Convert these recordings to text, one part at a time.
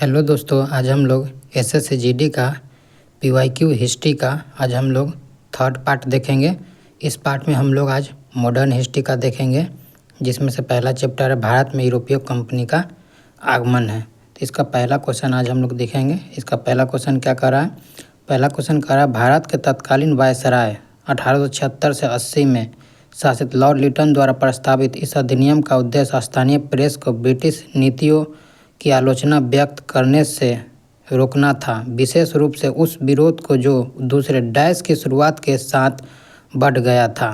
Hello दोस्तों, आज हम लोग एसएससी का पीवाईक्यू हिस्ट्री का आज हम लोग थर्ड पार्ट देखेंगे। इस पार्ट में हम लोग आज मॉडर्न हिस्ट्री का देखेंगे, जिसमें से पहला चैप्टर है भारत में यूरोपीय कंपनी का आगमन है। तो इसका पहला क्वेश्चन आज हम लोग देखेंगे। इसका पहला क्वेश्चन क्या कर रहा है? पहला क्वेश्चन कह रहा है, भारत के तत्कालीन वायसराय 1876 से 80 में शासित लॉर्ड लिटन द्वारा प्रस्तावित इस अधिनियम का उद्देश्य स्थानीय प्रेस को ब्रिटिश नीतियों की आलोचना व्यक्त करने से रोकना था, विशेष रूप से उस विरोध को जो दूसरे डैश की शुरुआत के साथ बढ़ गया था।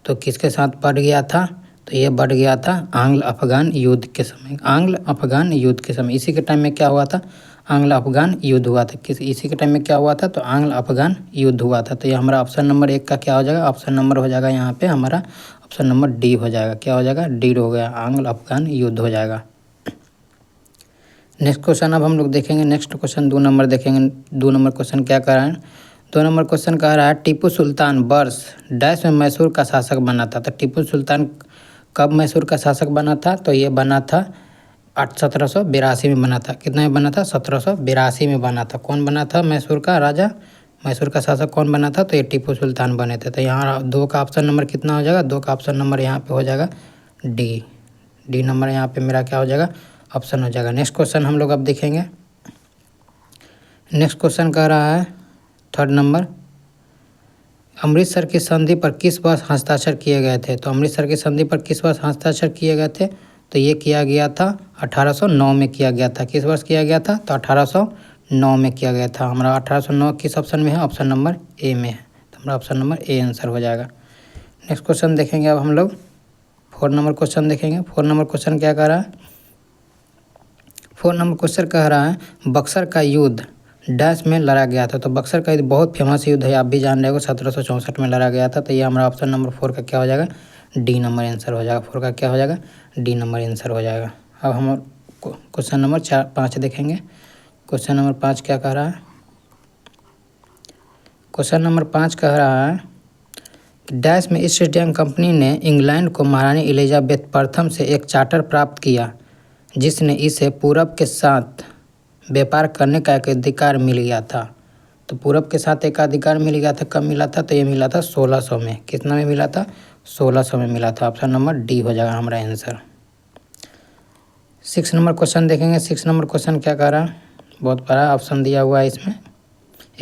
तो किसके साथ बढ़ गया था? तो ये बढ़ गया था आंग्ल अफगान युद्ध के समय। आंग्ल अफगान युद्ध के समय इसी के टाइम में क्या हुआ था? आंग्ल अफगान युद्ध हुआ था। इसी के टाइम में क्या हुआ था? तो आंग्ल अफगान युद्ध हुआ था। तो ये हमारा ऑप्शन नंबर 1 का क्या हो जाएगा? ऑप्शन नंबर हो जाएगा यहाँ पे हमारा ऑप्शन नंबर डी हो जाएगा। क्या हो जाएगा? डी हो गया, आंग्ल अफगान युद्ध हो जाएगा। नेक्स्ट क्वेश्चन अब हम लोग देखेंगे। नेक्स्ट क्वेश्चन 2 नंबर देखेंगे। 2 नंबर क्वेश्चन क्या कह रहा है? 2 नंबर क्वेश्चन कह रहा है, टीपू सुल्तान वर्ष डैश में मैसूर का शासक बना था। तो टीपू सुल्तान कब मैसूर का शासक बना था? तो ये बना था 1782 में बना था। कितना में बना था? 1782 में बना था। कौन बना था मैसूर का राजा? मैसूर का शासक कौन बना था? तो ये टीपू सुल्तान बने थे। तो यहाँ 2 का ऑप्शन नंबर कितना हो जाएगा? 2 का ऑप्शन नंबर यहाँ पे हो जाएगा डी नंबर यहाँ पे मेरा क्या हो जाएगा? ऑप्शन हो जाएगा। नेक्स्ट क्वेश्चन हम लोग अब देखेंगे। नेक्स्ट क्वेश्चन कह रहा है 3rd नंबर, अमृतसर की संधि पर किस वर्ष हस्ताक्षर किए गए थे? तो अमृतसर की संधि पर किस वर्ष हस्ताक्षर किए गए थे? तो ये किया गया था 1809 में किया गया था। किस वर्ष किया गया था? तो 1809 में किया गया था। हमारा 1809 किस ऑप्शन में है? ऑप्शन नंबर ए में है। तो हमारा ऑप्शन नंबर ए आंसर हो जाएगा। नेक्स्ट क्वेश्चन देखेंगे अब हम लोग 4 नंबर क्वेश्चन देखेंगे। 4 नंबर क्वेश्चन क्या कह रहा है? 4 नंबर क्वेश्चन कह रहा है, बक्सर का युद्ध डैश में लड़ा गया था। तो बक्सर का युद्ध बहुत फेमस युद्ध है, आप भी जान रहे हो, 1764 में लड़ा गया था। तो ये हमारा ऑप्शन नंबर 4 का क्या हो जाएगा? डी नंबर आंसर हो जाएगा। 4 का क्या हो जाएगा? डी नंबर आंसर हो जाएगा। अब हम क्वेश्चन नंबर 5 देखेंगे। क्वेश्चन नंबर 5 क्या कह रहा है? क्वेश्चन नंबर 5 कह रहा है, डैश में ईस्ट इंडिया कंपनी ने इंग्लैंड को महारानी एलिजाबेथ प्रथम से एक चार्टर प्राप्त किया, जिसने इसे पूरब के साथ व्यापार करने का एक अधिकार मिल गया था। तो पूरब के साथ एक अधिकार मिल गया था। कब मिला था? तो ये मिला था 1600 में। कितना में मिला था? 1600 में मिला था। ऑप्शन नंबर डी हो जाएगा हमारा आंसर। 6 नंबर क्वेश्चन देखेंगे। 6 नंबर क्वेश्चन क्या कह रहा है? बहुत बड़ा ऑप्शन दिया हुआ है, इसमें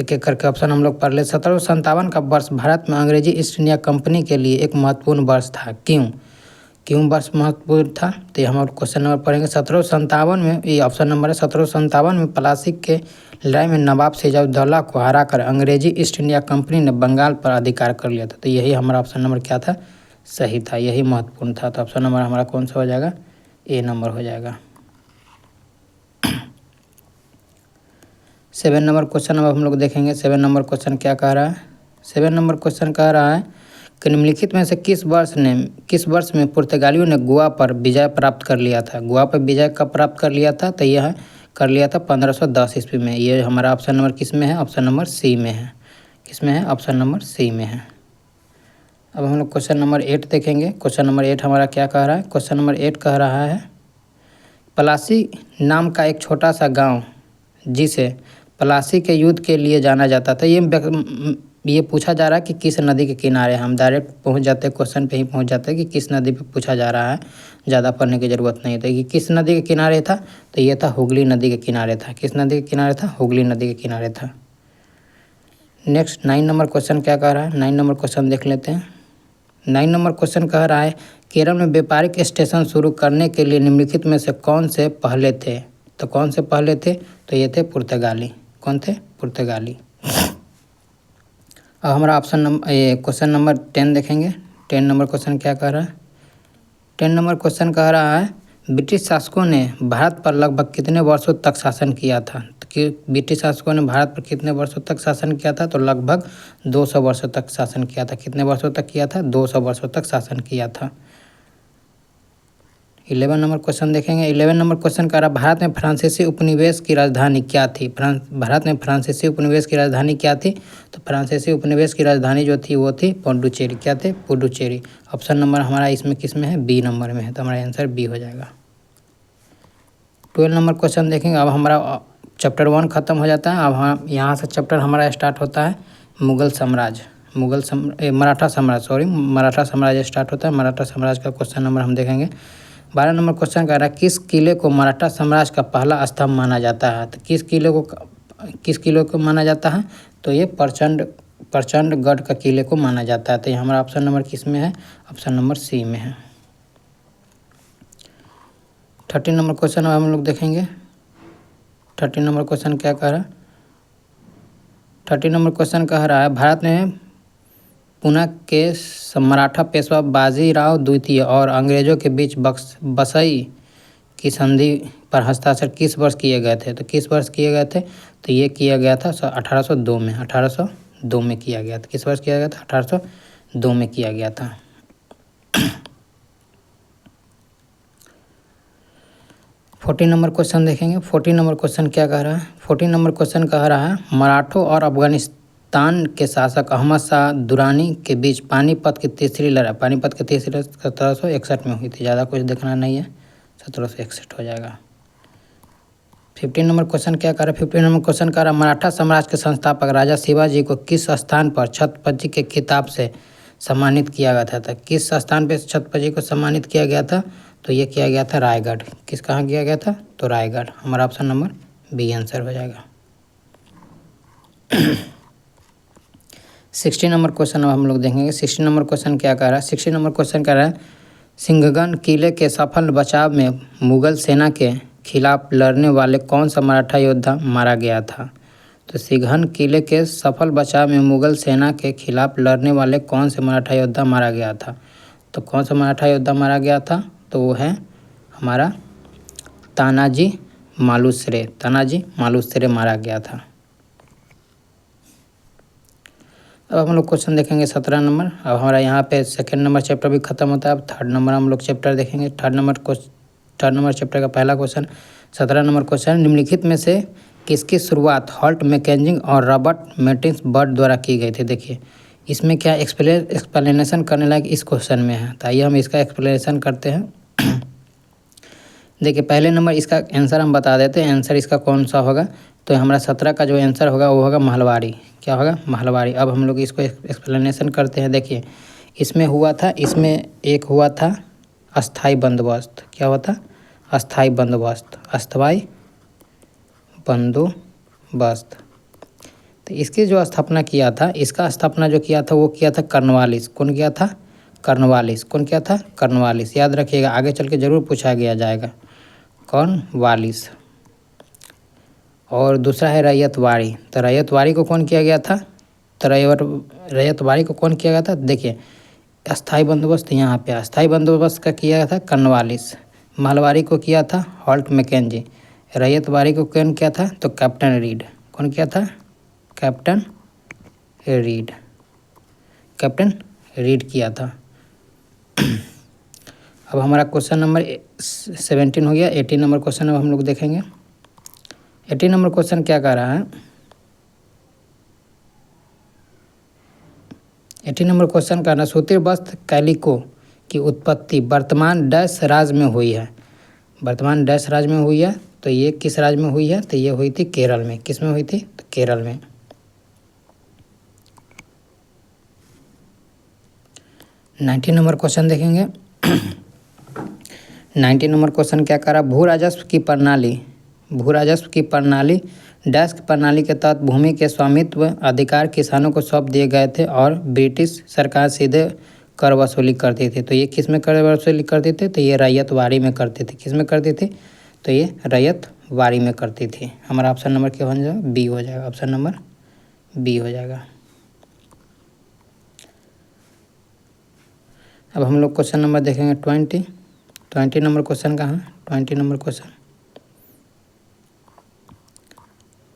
एक एक करके ऑप्शन हम लोग पढ़ ले। 1757 का वर्ष भारत में अंग्रेजी ईस्ट इंडिया कंपनी के लिए एक महत्वपूर्ण वर्ष था। क्यों वर्ष महत्वपूर्ण था? तो ये हम लोग क्वेश्चन नंबर पढ़ेंगे। 1757 में, ये ऑप्शन नंबर है, 1757 में प्लासी के लड़ाई में नवाब सिराजुद्दौला को हराकर अंग्रेजी ईस्ट इंडिया कंपनी ने बंगाल पर अधिकार कर लिया था। तो यही हमारा ऑप्शन नंबर क्या था? सही था, यही महत्वपूर्ण था। तो ऑप्शन नंबर हमारा कौन सा हो जाएगा? ए नंबर हो जाएगा। 7 नंबर क्वेश्चन अब हम लोग देखेंगे। 7 नंबर क्वेश्चन क्या कह रहा है? 7 नंबर क्वेश्चन कह रहा है कि निम्नलिखित में से किस वर्ष में पुर्तगालियों ने गोवा पर विजय प्राप्त कर लिया था? गोवा पर विजय कब प्राप्त कर लिया था? तो यह कर लिया था 1510 ईस्वी में। ये हमारा ऑप्शन नंबर किस में है? ऑप्शन नंबर सी में है। किस में है? ऑप्शन नंबर सी में है। अब हम लोग क्वेश्चन नंबर 8 देखेंगे। क्वेश्चन नंबर 8 हमारा क्या कह रहा है? क्वेश्चन नंबर 8 कह रहा है, प्लासी नाम का एक छोटा सा गाँव जिसे प्लासी के युद्ध के लिए जाना जाता था, ये पूछा जा रहा है कि किस नदी के किनारे। हम डायरेक्ट पहुंच जाते हैं, क्वेश्चन पे ही पहुंच जाते हैं कि किस नदी पे पूछा जा रहा है, ज़्यादा पढ़ने की ज़रूरत नहीं था। कि किस नदी के किनारे था? तो ये था हुगली नदी के किनारे था। किस नदी के किनारे था? हुगली नदी के किनारे था। नेक्स्ट 9 नंबर क्वेश्चन क्या कह रहा है? 9 नंबर क्वेश्चन देख लेते हैं। 9 नंबर क्वेश्चन कह रहा है, केरल में व्यापारिक स्टेशन शुरू करने के लिए निम्नलिखित में से कौन से पहले थे? तो कौन से पहले थे? तो ये थे पुर्तगाली। कौन थे? पुर्तगाली। अब हमारा ऑप्शन नंबर क्वेश्चन नंबर 10 देखेंगे। 10 नंबर क्वेश्चन क्या कह रहा है? 10 नंबर क्वेश्चन कह रहा है, ब्रिटिश शासकों ने भारत पर लगभग कितने वर्षों तक शासन किया था? तो कि ब्रिटिश शासकों ने भारत पर कितने वर्षों तक शासन किया था? तो लगभग 200 वर्षों तक शासन किया था। कितने वर्षों तक किया था? 200 वर्षों तक शासन किया था। 11 नंबर क्वेश्चन देखेंगे। 11 नंबर क्वेश्चन कह रहा है, भारत में फ्रांसीसी उपनिवेश की राजधानी क्या थी? भारत में फ्रांसीसी उपनिवेश की राजधानी क्या थी? तो फ्रांसीसी उपनिवेश की राजधानी जो थी वो थी पुडुचेरी। क्या थे? पुडुचेरी। ऑप्शन नंबर हमारा इसमें किस में है? बी नंबर में है। तो हमारा आंसर बी हो जाएगा। 12 नंबर क्वेश्चन देखेंगे। अब हमारा चैप्टर 1 ख़त्म हो जाता है। अब हम यहाँ से चैप्टर हमारा स्टार्ट होता है मुग़ल साम्राज्य, मराठा साम्राज्य, मराठा साम्राज्य स्टार्ट होता है। मराठा साम्राज्य का क्वेश्चन नंबर हम देखेंगे। 12 नंबर क्वेश्चन कह रहा है किस किले को मराठा साम्राज्य का पहला स्तंभ माना जाता है। तो किस किले को माना जाता है, तो ये प्रचंडगढ़ का किले को माना जाता है। तो ये हमारा ऑप्शन नंबर किस में है, ऑप्शन नंबर सी में है। 13 नंबर क्वेश्चन हम लोग देखेंगे। 13 नंबर क्वेश्चन क्या कह रहा है, 13 नंबर क्वेश्चन कह रहा है भारत में पुणे के मराठा पेशवा बाजीराव द्वितीय और अंग्रेजों के बीच बसई की संधि पर हस्ताक्षर किस वर्ष किए गए थे। तो किस वर्ष किए गए थे, तो ये किया गया था 1802 में, 1802 में किया गया था। किस वर्ष किया गया था, 1802 में किया गया था। 14 नंबर क्वेश्चन देखेंगे। 14 नंबर क्वेश्चन क्या कह रहा है, 14 नंबर क्वेश्चन कह रहा है मराठों और अफगानिस्तान के शासक अहमद शाह दुरानी के बीच पानीपत की तीसरी लड़ाई 1761 में हुई थी। ज़्यादा कुछ देखना नहीं है, 1761 हो जाएगा। 15 नंबर क्वेश्चन क्या कह रहा है, 15 नंबर क्वेश्चन कह रहा है मराठा साम्राज्य के संस्थापक राजा शिवाजी को किस स्थान पर छत्रपति के खिताब से सम्मानित किया गया था। किस स्थान पर छत्रपति को सम्मानित किया गया था, तो ये किया गया था रायगढ़। कहाँ किया गया था, तो रायगढ़। हमारा ऑप्शन नंबर बी आंसर हो जाएगा। 16 नंबर क्वेश्चन अब हम लोग देखेंगे। 16 नंबर क्वेश्चन क्या कह रहा है, 16 नंबर क्वेश्चन कह रहा है सिंघगन किले के सफल बचाव में मुगल सेना के खिलाफ लड़ने वाले कौन सा मराठा योद्धा मारा गया था। तो सिंघगन किले के सफल बचाव में मुगल सेना के खिलाफ लड़ने वाले कौन से मराठा योद्धा मारा गया था। तो कौन सा मराठा योद्धा मारा गया था, तो वो है हमारा तानाजी मालुसरे मारा गया था। अब हम लोग क्वेश्चन देखेंगे 17 नंबर। अब हमारा यहाँ पे सेकंड नंबर चैप्टर भी खत्म होता है। अब थर्ड नंबर हम लोग चैप्टर देखेंगे। थर्ड नंबर चैप्टर का पहला क्वेश्चन 17 नंबर क्वेश्चन, निम्नलिखित में से किसकी शुरुआत हॉल्ट मैकेंजी और रॉबर्ट मेटिस बर्ड द्वारा की गई थी। देखिए इसमें क्या एक्सप्लेनेशन करने लायक इस क्वेश्चन में है, तो आइए हम इसका एक्सप्लेनेशन करते हैं। देखिए पहले नंबर इसका आंसर हम बता देते हैं, आंसर इसका कौन सा होगा, तो हमारा 17 का जो आंसर होगा वो होगा महलवारी। क्या होगा, महलवारी। अब हम लोग इसको एक्सप्लेनेशन करते हैं। देखिए इसमें हुआ था, इसमें एक हुआ था अस्थाई बंदोबस्त। क्या हुआ था, अस्थाई बंदोबस्त, अस्थाई बंदोबस्त। तो इसकी जो स्थापना किया था, इसका स्थापना जो किया था वो किया था कर्नवालिस। कौन किया था, कर्नवालिस। कौन किया था, कर्नवालिस। याद रखिएगा, आगे चल के जरूर पूछा गया जाएगा, कॉर्नवालिस। और दूसरा है रैयतवाड़ी। तो रैयतवाड़ी को कौन किया गया था, तो रैयतवाड़ी को कौन किया गया था। देखिए अस्थाई बंदोबस्त यहाँ पे, अस्थाई बंदोबस्त का किया गया था कर्नवालिस। महलवाड़ी को किया था हॉल्ट मैकेंजी। रैयतवाड़ी को कौन किया था, तो कैप्टन रीड। कौन किया था, कैप्टन रीड। कैप्टन रीड किया था। अब हमारा क्वेश्चन नंबर 17 हो गया। 18 नंबर क्वेश्चन अब हम लोग देखेंगे। 18 नंबर क्वेश्चन क्या कह रहा है, 18 नंबर क्वेश्चन का ना सूती वस्त्र कैलिको की उत्पत्ति वर्तमान डैश राज्य में हुई है। वर्तमान डैश राज्य में हुई है, तो ये किस राज्य में हुई है, तो ये हुई थी केरल में। किस में हुई थी, तो केरल में। 19 नंबर क्वेश्चन देखेंगे। 19 नंबर क्वेश्चन क्या कह रहा है, भू राजस्व की प्रणाली डैश प्रणाली के तहत भूमि के स्वामित्व अधिकार किसानों को सौंप दिए गए थे और ब्रिटिश सरकार सीधे कर वसूली करती थी। तो ये किस में कर वसूली करती थी, तो ये रैयतवाड़ी में करती थी। किस में करती थी, तो ये रैयतवाड़ी में करती थी। हमारा ऑप्शन नंबर क्या हो जाएगा, बी हो जाएगा। ऑप्शन नंबर बी हो जाएगा। अब हम लोग क्वेश्चन नंबर देखेंगे 20 नंबर क्वेश्चन कहाँ, 20 नंबर क्वेश्चन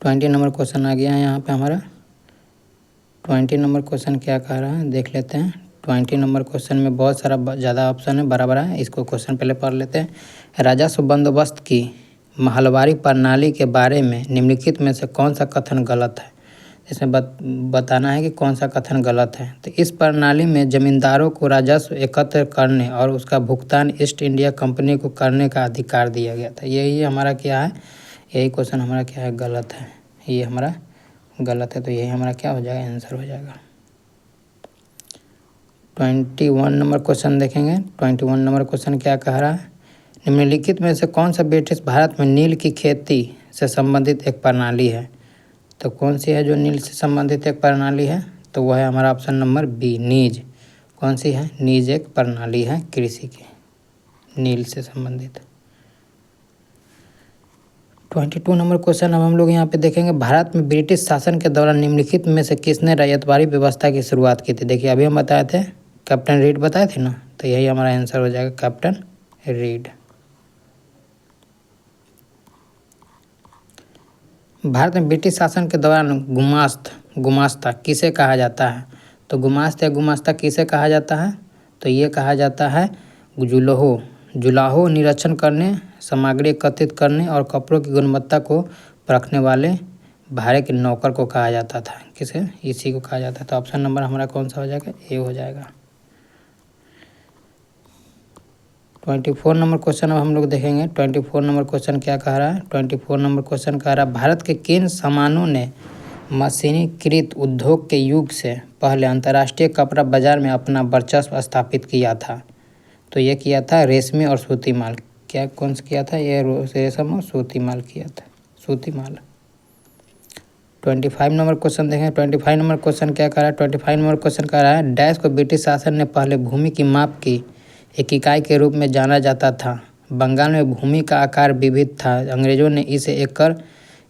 20 नंबर क्वेश्चन आ गया है यहाँ पे हमारा। 20 नंबर क्वेश्चन क्या कह रहा है, देख लेते हैं। 20 नंबर क्वेश्चन में बहुत सारा ज़्यादा ऑप्शन है, बड़ा बड़ा है। इसको क्वेश्चन पहले पढ़ लेते हैं। राजस्व बंदोबस्त की महलवारी प्रणाली के बारे में निम्नलिखित में से कौन सा कथन गलत है। इसमें बताना है कि कौन सा कथन गलत है। तो इस प्रणाली में जमींदारों को राजस्व एकत्र करने और उसका भुगतान ईस्ट इंडिया कंपनी को करने का अधिकार दिया गया था। यही हमारा क्या है, यही क्वेश्चन हमारा क्या है, गलत है। ये हमारा गलत है, तो यही हमारा क्या हो जाएगा, आंसर हो जाएगा। 21 नंबर क्वेश्चन देखेंगे। 21 नंबर क्वेश्चन क्या कह रहा है, निम्नलिखित में से कौन सा ब्रिटिश भारत में नील की खेती से संबंधित एक प्रणाली है। तो कौन सी है जो नील से संबंधित एक प्रणाली है, तो वह है हमारा ऑप्शन नंबर बी, नीज। कौन सी है, नीज एक प्रणाली है कृषि की, नील से संबंधित। 22 नंबर क्वेश्चन अब हम लोग यहाँ पे देखेंगे, भारत में ब्रिटिश शासन के दौरान निम्नलिखित में से किसने रैयतवाड़ी व्यवस्था की शुरुआत की थी। देखिए अभी हम बताए थे, कैप्टन रीड बताए थे ना, तो यही हमारा आंसर हो जाएगा, कैप्टन रीड। भारत में ब्रिटिश शासन के दौरान गुमास्ता किसे कहा जाता है। तो गुमास्त या गुमास्ता किसे कहा जाता है, तो ये कहा जाता है जुलाहो निरीक्षण करने, सामग्री एकत्रित करने और कपड़ों की गुणवत्ता को परखने वाले भाड़े के नौकर को कहा जाता था। किसे, इसी को कहा जाता था। तो ऑप्शन नंबर हमारा कौन सा हो जाएगा, ए हो जाएगा। 24 नंबर क्वेश्चन अब हम लोग देखेंगे। 24 नंबर क्वेश्चन क्या कह रहा है, 24 नंबर क्वेश्चन कह रहा है, भारत के किन सामानों ने मशीनीकृत उद्योग के युग से पहले अंतर्राष्ट्रीय कपड़ा बाजार में अपना वर्चस्व स्थापित किया था। तो ये किया था रेशमी और सूती माल। क्या कौन सा किया था, ये रेशम और सूती माल किया था, सूती माल। 25 नंबर क्वेश्चन देखें। 25 नंबर क्वेश्चन क्या कह रहा है, 25 नंबर क्वेश्चन कह रहा है, डैश को ब्रिटिश शासन ने पहले भूमि की माप की एक इकाई के रूप में जाना जाता था। बंगाल में भूमि का आकार विविध था। अंग्रेजों ने इसे एकड़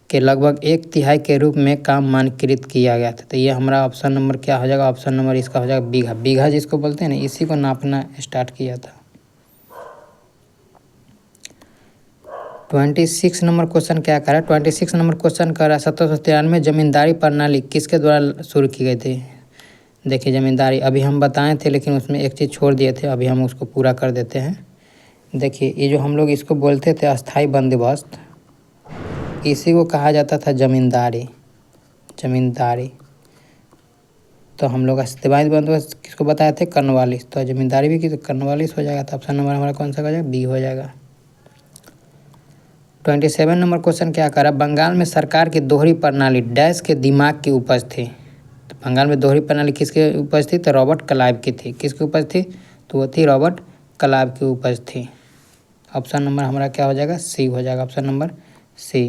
के लगभग 1/3 के रूप में काम मानकीकृत किया गया था। तो ये हमारा ऑप्शन नंबर क्या हो जाएगा, ऑप्शन नंबर इसका हो जाएगा बीघा। बीघा जिसको बोलते हैं ना, इसी को नापना स्टार्ट किया था। 26 नंबर क्वेश्चन क्या कर रहा है, 26 नंबर क्वेश्चन कर रहा है, 1793 में जमींदारी प्रणाली किसके द्वारा शुरू की गई थी। देखिए जमींदारी अभी हम बताए थे, लेकिन उसमें एक चीज़ छोड़ दिए थे, अभी हम उसको पूरा कर देते हैं। देखिए ये जो हम लोग इसको बोलते थे अस्थाई बंदोबस्त, इसी को कहा जाता था जमींदारी। तो हम लोग अस्थाई बंदोबस्त किसको बताए थे, कर्नवालिस। तो जमींदारी भी की तो कर्नवालिस हो जाएगा। तो ऑप्शन नंबर हमारा कौन सा हो जाएगा, बी हो जाएगा। 27 नंबर क्वेश्चन क्या कर रहा है, बंगाल में सरकार की दोहरी प्रणाली डैश के दिमाग की उपज थी। तो बंगाल में दोहरी प्रणाली किसके उपज थी, तो रॉबर्ट क्लाइव की थी। किसकी उपज थी, तो वो थी रॉबर्ट क्लाइव की उपज थी। ऑप्शन नंबर हमारा क्या हो जाएगा, सी हो जाएगा, ऑप्शन नंबर सी।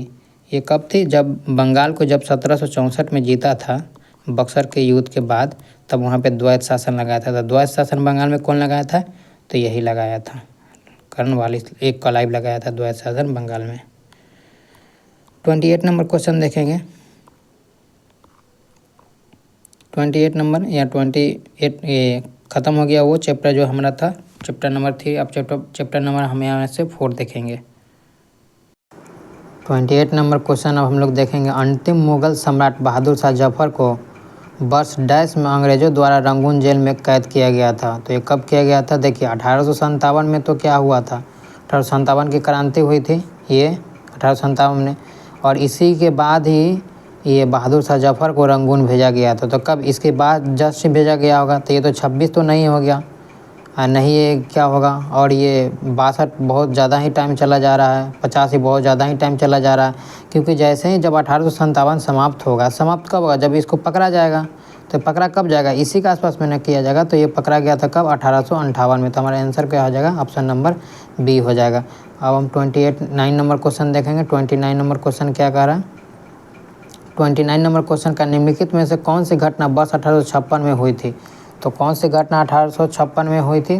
ये कब थी, जब बंगाल को जब 1764 में जीता था बक्सर के युद्ध के बाद, तब वहाँ पे द्वैत शासन लगाया था। तो द्वैत शासन बंगाल में कौन लगाया था, तो यही लगाया था, कर्नवालिस, एक क्लाइव लगाया था द्वैत शासन बंगाल में। 28 नंबर क्वेश्चन देखेंगे। 28 नंबर या 28 ये ख़त्म हो गया वो चैप्टर जो हमारा था, चैप्टर नंबर 3। अब चैप्टर नंबर हम यहाँ से 4 देखेंगे। 28 नंबर क्वेश्चन अब हम लोग देखेंगे, अंतिम मुगल सम्राट बहादुर शाह जफर को वर्ष डैश में अंग्रेज़ों द्वारा रंगून जेल में कैद किया गया था। तो ये कब किया गया था, देखिए 1857 में तो क्या हुआ था, 1857 की क्रांति हुई थी, ये 1857 में, और इसी के बाद ही ये बहादुर शाह जफर को रंगून भेजा गया था। तो कब, इसके बाद जस्ट भेजा गया होगा। तो ये तो 26 तो नहीं हो गया, नहीं ये क्या होगा, और ये 62 बहुत ज़्यादा ही टाइम चला जा रहा है, 50 ही बहुत ज़्यादा ही टाइम चला जा रहा है। क्योंकि जैसे ही जब 1857 समाप्त होगा, समाप्त कब होगा, जब इसको पकड़ा जाएगा। तो पकड़ा कब जाएगा, इसी के आसपास में न किया जाएगा। तो ये पकड़ा गया था कब, 1858 में। तो हमारा आंसर क्या हो जाएगा, ऑप्शन नंबर बी हो जाएगा। अब हम 29 नंबर क्वेश्चन देखेंगे। 29 नंबर क्वेश्चन क्या कह रहा है, 29 नंबर क्वेश्चन का, निम्नलिखित में से कौन सी घटना वर्ष 1856 में हुई थी। तो कौन सी घटना 1856 में हुई थी,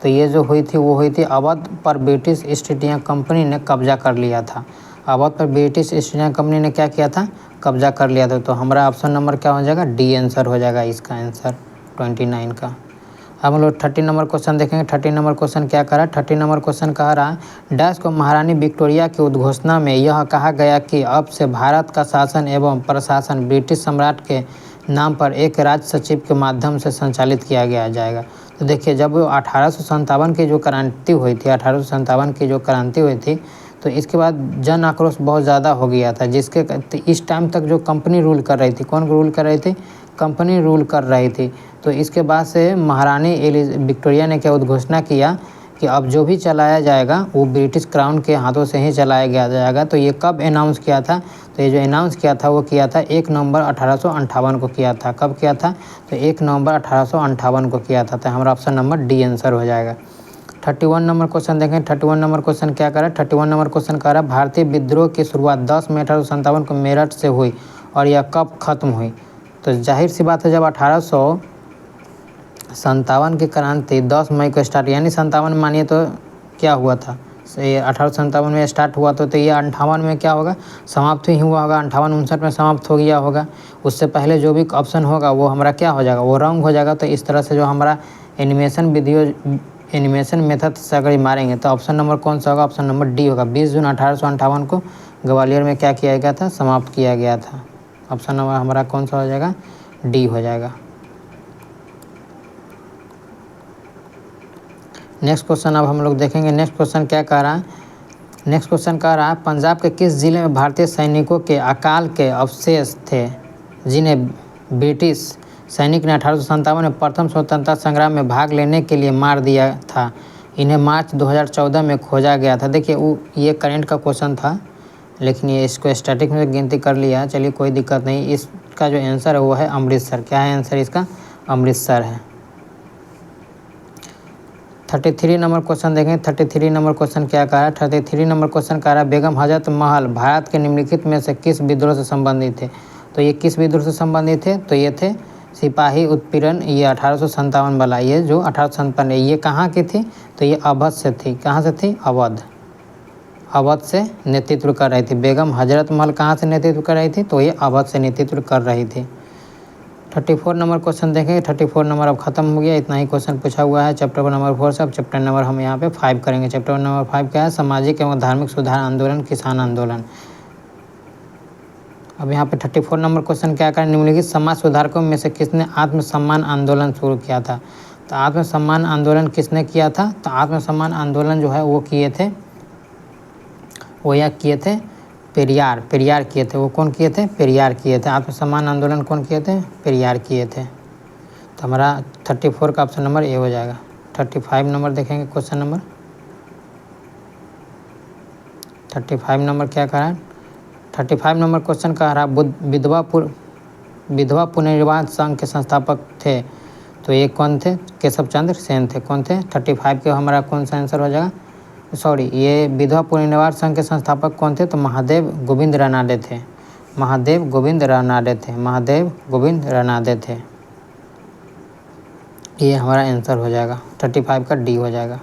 तो ये जो हुई थी वो हुई थी अवध पर ब्रिटिश ईस्ट इंडिया कंपनी ने कब्जा कर लिया था। अवध पर ब्रिटिश ईस्ट इंडिया कंपनी ने क्या किया था, कब्जा कर लिया था। तो हमारा ऑप्शन नंबर क्या हो जाएगा, डी आंसर हो जाएगा इसका आंसर 29 का। अब हम लोग 30 नंबर क्वेश्चन देखेंगे। 30 नंबर क्वेश्चन क्या कह रहा है, 30 नंबर क्वेश्चन कह रहा है, डैश को महारानी विक्टोरिया की उद्घोषणा में यह कहा गया कि अब से भारत का शासन एवं प्रशासन ब्रिटिश सम्राट के नाम पर एक राज सचिव के माध्यम से संचालित किया गया जाएगा। तो देखिए जब 1857 की जो क्रांति हुई थी, 1857 की जो क्रांति हुई थी, तो इसके बाद जन आक्रोश बहुत ज़्यादा हो गया था, जिसके तो इस टाइम तक जो कंपनी रूल कर रही थी, कौन रूल कर रही थी? कंपनी रूल कर रही थी। तो इसके बाद से महारानी विक्टोरिया ने क्या उद्घोषणा किया कि अब जो भी चलाया जाएगा वो ब्रिटिश क्राउन के हाथों से ही चलाया जाएगा। तो ये कब अनाउंस किया था? तो ये जो अनाउंस किया था वो किया था 1 नवंबर 1858 को किया था। कब किया था? तो 1 नवंबर 1858 को किया था। तो हमारा ऑप्शन नंबर डी आंसर हो जाएगा। 31 नंबर क्वेश्चन देखें। 31 नंबर क्वेश्चन क्या कह रहा है? 31 नंबर क्वेश्चन कह रहा है भारतीय विद्रोह की शुरुआत 10 मई 1857 को मेरठ से हुई और यह कब खत्म हुई? तो जाहिर सी बात है, जब 1857 की क्रांति 10 मई को स्टार्ट, यानी 57 मानिए तो क्या हुआ था? ये 1857 में स्टार्ट हुआ तो ये 58 में क्या होगा? समाप्त ही हुआ होगा। 58-59 में समाप्त हो गया होगा। उससे पहले जो भी ऑप्शन होगा वो हमारा क्या हो जाएगा? वो रॉन्ग हो जाएगा। तो इस तरह से जो हमारा एनिमेशन मेथड से अगर मारेंगे तो ऑप्शन नंबर कौन सा होगा? ऑप्शन नंबर डी होगा। 20 जून 1858 को ग्वालियर में क्या किया गया था? समाप्त किया गया था। ऑप्शन नंबर हमारा कौन सा हो जाएगा? डी हो जाएगा। नेक्स्ट क्वेश्चन अब हम लोग देखेंगे। नेक्स्ट क्वेश्चन क्या कह रहा है? नेक्स्ट क्वेश्चन कह रहा है पंजाब के किस जिले में भारतीय सैनिकों के अकाल के अवशेष थे जिन्हें ब्रिटिश सैनिक ने 1857 में प्रथम स्वतंत्रता संग्राम में भाग लेने के लिए मार दिया था? इन्हें मार्च 2014 में खोजा गया था। देखिए ये करंट का क्वेश्चन था, लेकिन ये इसको स्टैटिक में गिनती कर लिया। चलिए कोई दिक्कत नहीं। इसका जो आंसर है वो है अमृतसर। क्या है आंसर इसका? अमृतसर है। 33 नंबर क्वेश्चन देखें। 33 नंबर क्वेश्चन क्या कह रहा है? 33 नंबर क्वेश्चन कह रहा है बेगम हजरत महल भारत के निम्नलिखित में से किस विद्रोह से संबंधित थे? तो ये किस विद्रोह से संबंधित थे? तो ये थे सिपाही उत्पीड़न। ये 1857 वाला, ये जो 1857 है, ये कहाँ की थी? तो ये अवध से थी। कहाँ से थी? अवध। अवध से नेतृत्व कर रही थी बेगम हजरत महल। कहाँ से नेतृत्व कर रही थी? तो ये अवध से नेतृत्व कर रही थी। 34 नंबर क्वेश्चन देखेंगे। 34 नंबर अब खत्म हो गया। इतना ही क्वेश्चन पूछा हुआ है चैप्टर नंबर 4 से। अब चैप्टर नंबर हम यहाँ पे 5 करेंगे। चैप्टर नंबर 5 क्या है? सामाजिक एवं धार्मिक सुधार आंदोलन, किसान आंदोलन। अब यहाँ पे 34 नंबर क्वेश्चन क्या करें? निम्नलिखित समाज सुधारकों में से किसने आत्मसम्मान आंदोलन शुरू किया था? तो आत्मसम्मान आंदोलन किसने किया था? तो आत्मसम्मान आंदोलन जो है वो किए थे, वो यह किए थे पेरियार किए थे। वो कौन किए थे? पेरियार किए थे। आत्मसम्मान आंदोलन कौन किए थे? पेरियार किए थे। तो हमारा 34 का ऑप्शन नंबर ए हो जाएगा। 35 नंबर देखेंगे। क्वेश्चन नंबर 35 नंबर क्या कह रहा है? 35 नंबर क्वेश्चन कह रहा है विधवा पुनर्निर्माण संघ के संस्थापक थे। तो ये कौन थे? केशव चंद्र सेन थे। कौन थे? 35 के हमारा कौन सा आंसर हो जाएगा? सॉरी, ये विधवा पुनर्निर्माण संघ के संस्थापक कौन थे? तो महादेव गोविंद रानाडे थे। महादेव गोविंद रानाडे थे। महादेव गोविंद रानाडे थे। ये हमारा आंसर हो जाएगा। 35 का डी हो जाएगा।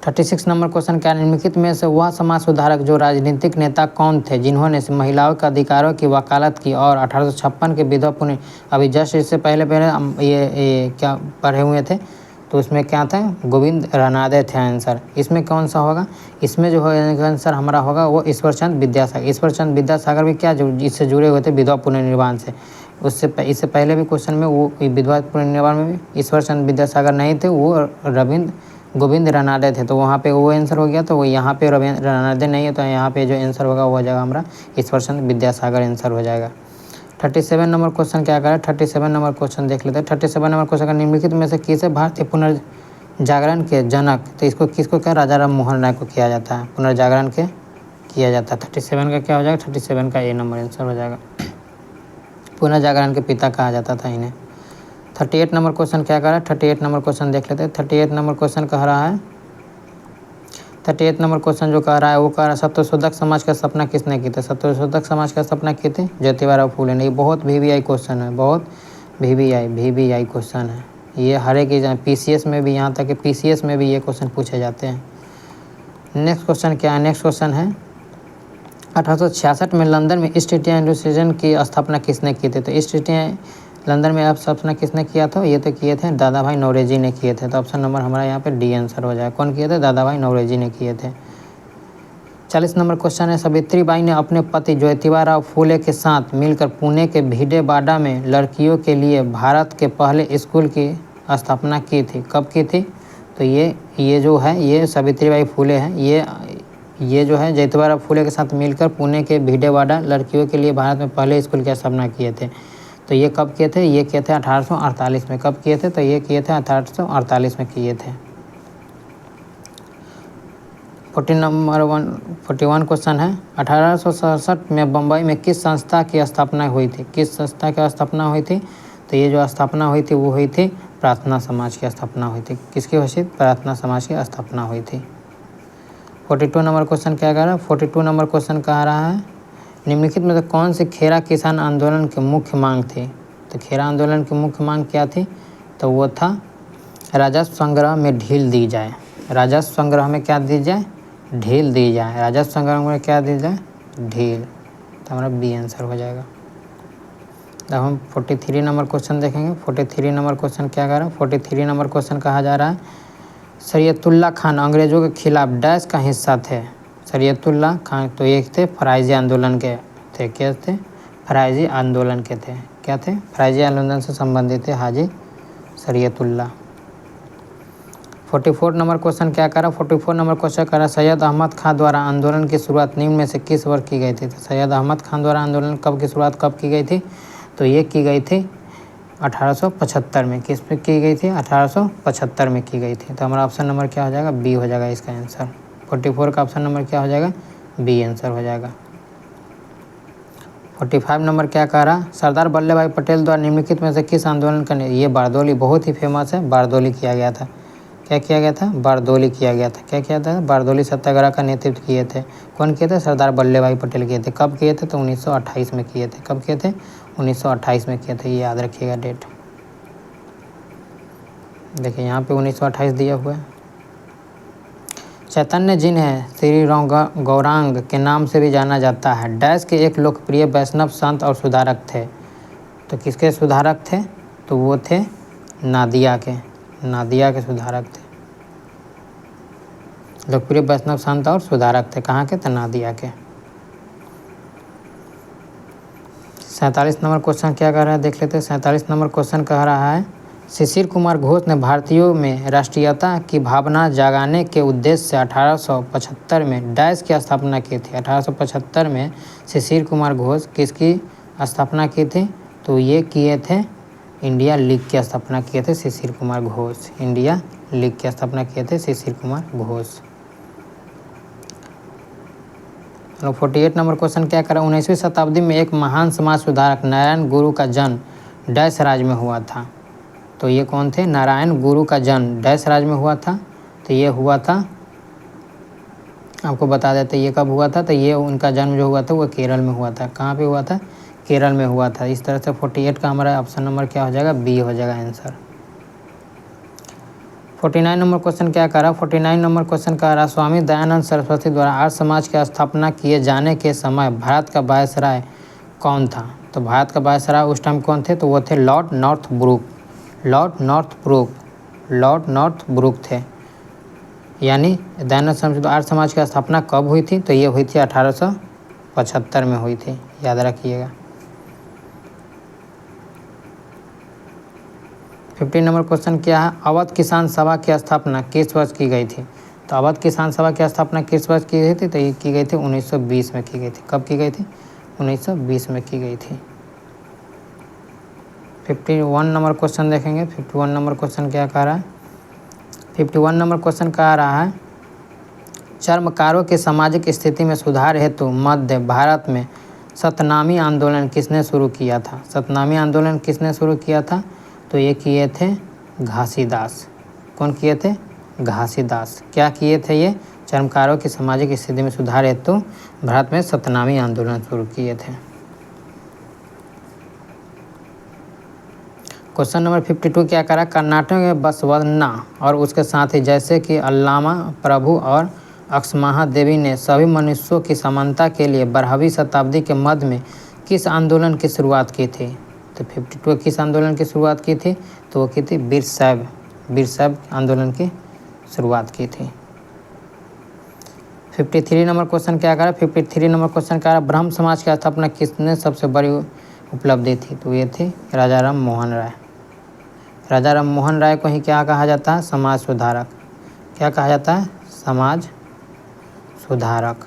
36 नंबर क्वेश्चन क्या? निम्नलिखित में से वह समाज सुधारक जो राजनीतिक नेता कौन थे जिन्होंने महिलाओं के अधिकारों की वकालत की और 1856 के विधवा पुनः, अभी जस्ट इससे पहले ये क्या पढ़े हुए थे? तो इसमें क्या था? गोविंद रानाडे थे आंसर। इसमें कौन सा होगा? इसमें जो है आंसर हमारा होगा वो ईश्वरचंद विद्यासागर। ईश्वरचंद विद्यासागर भी क्या इससे जुड़े हुए थे? विधवा पुनर्निर्माण से। इससे पहले भी क्वेश्चन में वो विधवा पुनर्निर्माण में भी ईश्वरचंद विद्यासागर नहीं थे, वो गोविंद रानाडे थे। तो वहाँ पे वो आंसर हो गया। तो वो यहाँ पे रानाडे नहीं है, तो यहाँ पे जो आंसर होगा वो हो जाएगा हमारा ईश्वरचंद विद्यासागर आंसर हो जाएगा। 37 नंबर क्वेश्चन क्या करें? 37 नंबर क्वेश्चन देख लेते हैं। 37 नंबर क्वेश्चन का निम्नलिखित में से किसे भारतीय पुनर्जागरण के जनक? तो इसको किसको क्या? राजा राम मोहन राय को किया जाता है पुनर्जागरण के किया जाता है। 37 का क्या हो जाएगा? 37 का ए नंबर आंसर हो जाएगा। पुनर्जागरण के पिता कहा जाता था इन्हें। 38 नंबर क्वेश्चन क्या कर रहा है? 38 नंबर क्वेश्चन देख लेते हैं। 38 नंबर क्वेश्चन कह रहा है 38 नंबर क्वेश्चन जो कह रहा है वो कह रहा है सत्यशोधक समाज का स्थापना किसने की थी? सत्यशोधक समाज का स्थापना की थी ज्योतिबा फूले ने। ये बहुत VVI क्वेश्चन है, बहुत VVI क्वेश्चन है। ये हर एक PCS में भी, यहाँ तक कि PCS में भी ये क्वेश्चन पूछे जाते हैं। नेक्स्ट क्वेश्चन क्या है? नेक्स्ट क्वेश्चन है 1866 में लंदन में ईस्ट इंडिया एसोसिएशन की स्थापना किसने की थी? तो ईस्ट इंडिया लंदन में स्थापना किसने किया था? ये तो किए थे दादा भाई नौरोजी ने किए थे। तो ऑप्शन नंबर हमारा यहाँ पे डी आंसर हो जाए। कौन किए थे? दादा भाई नौरोजी ने किए थे। 40 नंबर क्वेश्चन है सावित्रीबाई ने अपने पति ज्योतिबा फूले के साथ मिलकर पुणे के भिडेवाड़ा में लड़कियों के लिए भारत के पहले स्कूल की स्थापना की थी। कब की थी? तो ये जो है ये सावित्रीबाई फुले हैं। ये जो है ज्योतिबा फुले के साथ मिलकर पुणे के भिडेवाड़ा लड़कियों के लिए भारत में पहले स्कूल की स्थापना किए थे। तो ये कब किए थे? ये किए थे 1848 में। कब किए थे? तो ये किए थे 1848 में किए थे। 41 क्वेश्चन है, 1867 में बम्बई में किस संस्था की स्थापना हुई थी? किस संस्था की स्थापना हुई थी? तो ये जो स्थापना हुई थी वो हुई थी प्रार्थना समाज की स्थापना हुई थी। किसकी हुई थी? प्रार्थना समाज की स्थापना हुई थी। 42 नंबर क्वेश्चन क्या कह रहा है? 42 नंबर क्वेश्चन कह रहा है निम्नलिखित में से कौन सी खेरा किसान आंदोलन की मुख्य मांग थी? तो खेरा आंदोलन की मुख्य मांग क्या थी? तो वो था राजस्व संग्रह में ढील दी जाए। राजस्व संग्रह में क्या दी जाए? ढील दी जाए। राजस्व संग्रह में क्या दी जाए? ढील। तो हमारा बी आंसर हो जाएगा। अब हम 43 नंबर क्वेश्चन देखेंगे। 43 नंबर क्वेश्चन क्या कह रहा है? 43 नंबर क्वेश्चन कहा जा रहा है शरीयतुल्लाह खान अंग्रेजों के खिलाफ डैश का हिस्सा थे। शरीयतुल्लाह खान तो एक थे फराइजी आंदोलन के थे। क्या थे? फराइजी आंदोलन के थे। क्या थे? फराइजी आंदोलन से संबंधित थे हाजी शरीयतुल्लाह। 44 नंबर क्वेश्चन क्या करा? 44 नंबर क्वेश्चन करा सैयद अहमद खान द्वारा आंदोलन की शुरुआत निम्न में से किस वर्ष की गई थी? तो सैयद अहमद खान द्वारा आंदोलन की शुरुआत कब की गई थी? तो ये की गई थी 1875 में। किस में की गई थी? 1875 में की गई थी। तो हमारा ऑप्शन नंबर क्या हो जाएगा? बी हो जाएगा इसका आंसर। 44 का ऑप्शन नंबर क्या हो जाएगा? बी आंसर हो जाएगा। 45 नंबर क्या कह रहा? सरदार वल्लभ भाई पटेल द्वारा निम्नलिखित में से किस आंदोलन का ये बारदोली बहुत ही फेमस है। बारदोली किया गया था। क्या किया गया था? बारदोली किया गया था। क्या किया था? बारदोली सत्याग्रह का नेतृत्व किए थे। कौन किए थे? सरदार वल्लभ भाई पटेल किए थे। कब किए थे? तो 1928 में किए थे। कब किए थे? 1928 में किए थे। ये याद रखिएगा डेट। देखिए यहाँ पे 1928 दिया हुआ है। चैतन्य जिन्हें श्री गौरांग के नाम से भी जाना जाता है डैश के एक लोकप्रिय वैष्णव संत और सुधारक थे। तो किसके सुधारक थे? तो वो थे नादिया के। नादिया के सुधारक थे। लोकप्रिय वैष्णव संत और सुधारक थे। कहाँ के? तो नादिया के। 47 नंबर क्वेश्चन क्या कह रहा है? देख लेते हैं। 47 नंबर क्वेश्चन कह रहा है शिशिर कुमार घोष ने भारतीयों में राष्ट्रीयता की भावना जगाने के उद्देश्य से 1875 में डैश की स्थापना की थी। 1875 में शिशिर कुमार घोष किसकी स्थापना की थी? तो ये किए थे इंडिया लीग की स्थापना किए थे शिशिर कुमार घोष। इंडिया लीग की स्थापना किए थे शिशिर कुमार घोष। 48 नंबर क्वेश्चन क्या करा? 19वीं शताब्दी में एक महान समाज सुधारक नारायण गुरु का जन्म डैश राज्य में हुआ था। तो ये कौन थे? नारायण गुरु का जन्म डैश राज्य में हुआ था। तो ये हुआ था, आपको बता देते ये कब हुआ था। तो ये उनका जन्म जो हुआ था वो केरल में हुआ था। कहाँ पे हुआ था? केरल में हुआ था। इस तरह से 48 का हमारा ऑप्शन नंबर क्या हो जाएगा? बी हो जाएगा आंसर। 49 नंबर क्वेश्चन क्या कह रहा? 49 नंबर क्वेश्चन कह रहा स्वामी दयानंद सरस्वती द्वारा आर्य समाज की स्थापना किए जाने के समय भारत का वायसराय कौन था? तो भारत का वायसराय उस टाइम कौन थे? तो वो थे लॉर्ड नॉर्थब्रुक। लॉर्ड नॉर्थब्रुक थे। यानी दयानंद सरस्वती आर्य समाज की स्थापना कब हुई थी? तो ये हुई थी 1875 में हुई थी। याद रखिएगा। 50 नंबर क्वेश्चन क्या है? अवध किसान सभा की स्थापना किस वर्ष की गई थी? तो अवध किसान सभा की स्थापना किस वर्ष की गई थी? तो ये की गई थी 1920 में की गई थी। कब की गई थी? 1920 में की गई थी। 51 नंबर क्वेश्चन देखेंगे। 51 नंबर क्वेश्चन क्या कह रहा है? 51 नंबर क्वेश्चन कह रहा है चर्मकारों की सामाजिक स्थिति में सुधार हेतु मध्य भारत में सतनामी आंदोलन किसने शुरू किया था? सतनामी आंदोलन किसने शुरू किया था? तो ये किए थे घासीदास। कौन किए थे? घासीदास। क्या किए थे ये? चर्मकारों की सामाजिक स्थिति में सुधार हेतु भारत में सतनामी आंदोलन शुरू किए थे। क्वेश्चन नंबर 52 क्या करा? कर्नाटक में बसवन्ना और उसके साथी जैसे कि अल्लामा प्रभु और अक्समाहा देवी ने सभी मनुष्यों की समानता के लिए 12वीं शताब्दी के मध्य में किस आंदोलन की शुरुआत की थी? तो 52 किस आंदोलन की शुरुआत की थी? तो वो की थी वीर शैव आंदोलन की शुरुआत की थी। 53 नंबर क्वेश्चन क्या करा? 53 नंबर क्वेश्चन क्या करा? ब्रह्म समाज की स्थापना किसने सबसे बड़ी उपलब्धि थी? तो ये थी राजा राम मोहन राय। राजा राम मोहन राय को ही क्या कहा जाता है? समाज सुधारक। क्या कहा जाता है? समाज सुधारक।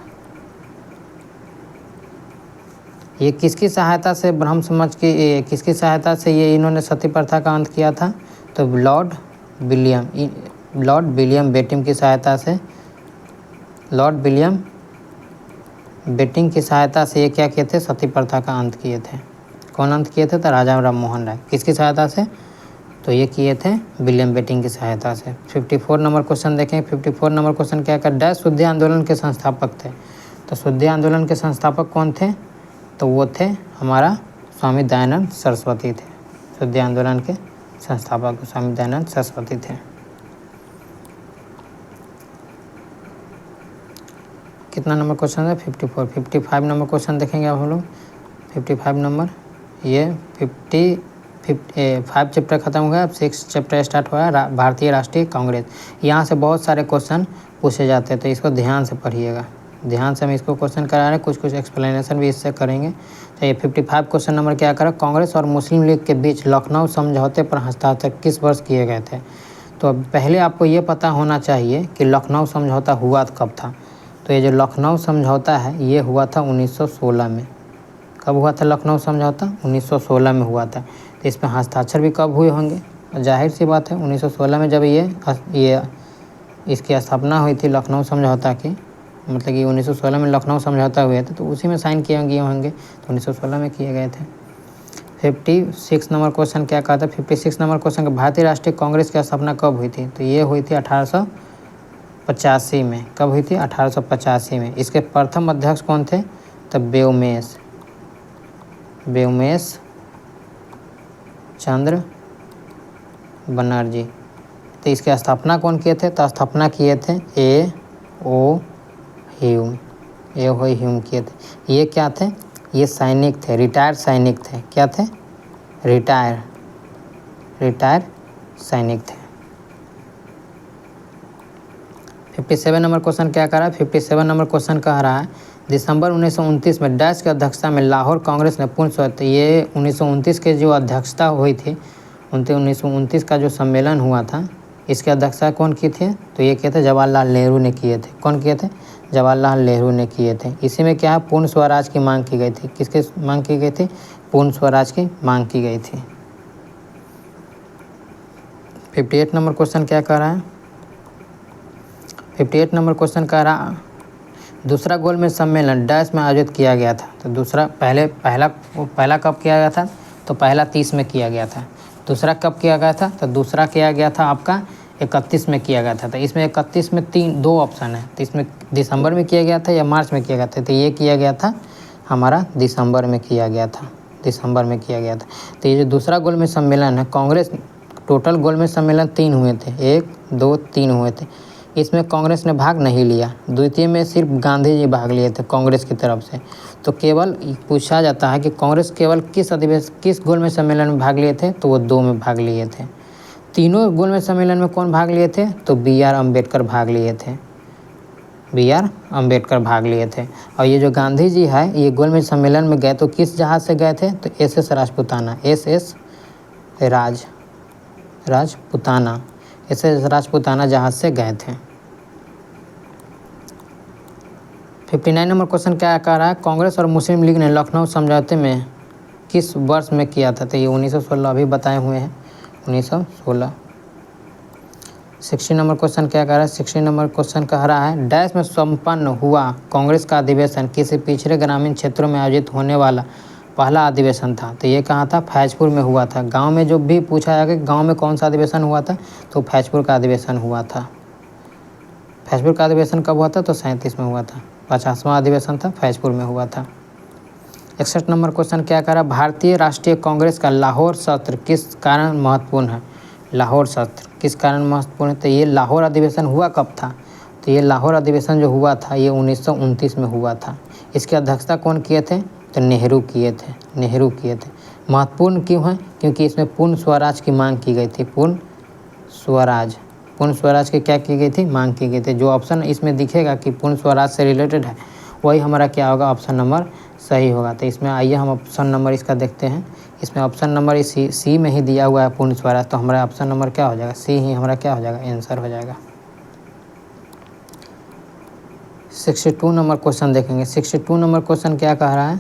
ये किसकी सहायता से ब्रह्म समाज की, किसकी सहायता से ये इन्होंने सती प्रथा का अंत किया था? तो लॉर्ड विलियम बेटिंग की सहायता से, लॉर्ड विलियम बेटिंग की सहायता से ये क्या किए थे? सती प्रथा का अंत किए थे। कौन अंत किए थे? तो राजा राम मोहन राय। किसकी सहायता से? तो ये किए थे विलियम बेटिंग की सहायता से। 54 नंबर क्वेश्चन देखें। 54 नंबर क्वेश्चन क्या कर, डैश शुद्धि आंदोलन के संस्थापक थे? तो शुद्धि आंदोलन के संस्थापक कौन थे? तो वो थे हमारा स्वामी दयानंद सरस्वती थे। शुद्धि आंदोलन के संस्थापक स्वामी दयानंद सरस्वती थे। कितना नंबर क्वेश्चन है? 54। 55 नंबर क्वेश्चन देखेंगे अब हम लोग। 55 नंबर, ये 5 चैप्टर खत्म हो गया, अब 6 चैप्टर स्टार्ट हुआ है, भारतीय राष्ट्रीय कांग्रेस। यहाँ से बहुत सारे क्वेश्चन पूछे जाते हैं, तो इसको ध्यान से पढ़िएगा। ध्यान से हम इसको क्वेश्चन करा रहे हैं, कुछ एक्सप्लेनेशन भी इससे करेंगे। तो ये 55 क्वेश्चन नंबर क्या करा, कांग्रेस और मुस्लिम लीग के बीच लखनऊ समझौते पर हस्ताक्षर किस वर्ष किए गए थे? तो पहले आपको ये पता होना चाहिए कि लखनऊ समझौता हुआ कब था। तो ये जो लखनऊ समझौता है ये हुआ था 1916 में। कब हुआ था लखनऊ समझौता? 1916 में हुआ था। तो इसमें हस्ताक्षर भी कब हुए होंगे? जाहिर सी बात है 1916 में, जब ये इसकी स्थापना हुई थी लखनऊ समझौता की, मतलब कि 1916 में लखनऊ समझौता हुए थे, तो उसी में साइन किए होंगे। तो 1916 में किए गए थे। 56 नंबर क्वेश्चन क्या कहा था? 56 नंबर क्वेश्चन का भारतीय राष्ट्रीय कांग्रेस की स्थापना कब हुई थी? तो ये हुई थी 1885 में। कब हुई थी? 1885 में। इसके प्रथम अध्यक्ष कौन थे? तो व्योमेश चंद्र बनर्जी। तो इसकी स्थापना कौन किए थे? तो स्थापना किए थे ए ओ ह्यूम किए थे। ये क्या थे? ये सैनिक थे, रिटायर्ड सैनिक थे। क्या थे? रिटायर सैनिक थे। 57 नंबर क्वेश्चन क्या कह रहा है? 57 नंबर क्वेश्चन कह रहा है दिसंबर 1929 में डैश की अध्यक्षता में लाहौर कांग्रेस ने पूर्ण स्वायत्त। ये 1929 के जो अध्यक्षता हुई थी, 1929 का जो सम्मेलन हुआ था, इसकी अध्यक्षता कौन की थी? तो ये किए थे जवाहरलाल नेहरू ने किए थे। कौन किए थे? जवाहरलाल नेहरू ने किए थे। इसी में क्या है? पूर्ण स्वराज की मांग की गई थी। किसकी मांग की गई थी? पूर्ण स्वराज की मांग की गई थी। 58 नंबर क्वेश्चन क्या कह रहा है? 58 नंबर क्वेश्चन कह रहा दूसरा गोलमेज सम्मेलन डैश में आयोजित किया गया था। तो पहला कब किया गया था? तो पहला 30 में किया गया था। दूसरा कब किया गया था? तो दूसरा किया गया था आपका 31 में किया गया था। तो इसमें 31 में 2 ऑप्शन है। तो इसमें दिसंबर में किया गया था या मार्च में किया गया था? तो ये किया गया था हमारा दिसंबर में किया गया था। दिसंबर में किया गया था। तो ये जो दूसरा गोलमेज सम्मेलन है, कांग्रेस टोटल गोलमेज सम्मेलन 3 हुए थे, 1 2 3 हुए थे। इसमें कांग्रेस ने भाग नहीं लिया। द्वितीय में सिर्फ गांधी जी भाग लिए थे कांग्रेस की तरफ से। तो केवल पूछा जाता है कि कांग्रेस केवल किस गोलमेज सम्मेलन में भाग लिए थे? तो वो 2 में भाग लिए थे। तीनों गोलमेज सम्मेलन में कौन भाग लिए थे? तो B.R. अम्बेडकर भाग लिए थे। B.R. अम्बेडकर भाग लिए थे। और ये जो गांधी जी है, ये गोलमेज सम्मेलन में गए तो किस जहाज़ से गए थे? तो SS राजपुताना, SS राजपुताना जहाज़ से गए थे। 59 नंबर क्वेश्चन क्या कह रहा है? कांग्रेस और मुस्लिम लीग ने लखनऊ समझौते में किस वर्ष में किया था? तो ये 1916 अभी बताए हुए हैं, 1916। 60 नंबर क्वेश्चन क्या कह रहा है? 60 नंबर क्वेश्चन कह रहा है डैश में संपन्न हुआ कांग्रेस का अधिवेशन किसी पिछड़े ग्रामीण क्षेत्रों में आयोजित होने वाला पहला अधिवेशन था। तो ये कहाँ था? फैजपुर में हुआ था। गांव में जो भी पूछा जाएगा कि गांव में कौन सा अधिवेशन हुआ था, तो फैजपुर का अधिवेशन हुआ था। फैजपुर का अधिवेशन कब हुआ था? तो 37 में हुआ था। 50वां अधिवेशन था, फैजपुर में हुआ था। 61 नंबर क्वेश्चन क्या कह रहा है? भारतीय राष्ट्रीय कांग्रेस का लाहौर सत्र किस कारण महत्वपूर्ण है? लाहौर सत्र किस कारण महत्वपूर्ण है? तो ये लाहौर अधिवेशन हुआ कब था? तो ये लाहौर अधिवेशन जो हुआ था ये 1929 में हुआ था। इसकी अध्यक्षता कौन किए थे? तो नेहरू किए थे। महत्वपूर्ण क्यों है? क्योंकि इसमें पूर्ण स्वराज की मांग की गई थी। पूर्ण स्वराज की क्या की गई थी? मांग की गई थी। जो ऑप्शन इसमें दिखेगा कि पूर्ण स्वराज से रिलेटेड है, वही हमारा क्या होगा? ऑप्शन नंबर सही होगा। तो इसमें आइए हम ऑप्शन नंबर इसका देखते हैं। इसमें ऑप्शन नंबर सी में ही दिया हुआ है पूर्ण स्वराज। तो हमारा ऑप्शन नंबर क्या हो जाएगा? सी ही हमारा क्या हो जाएगा? आंसर हो जाएगा। 62 नंबर क्वेश्चन देखेंगे। 62 नंबर क्वेश्चन क्या कह रहा है?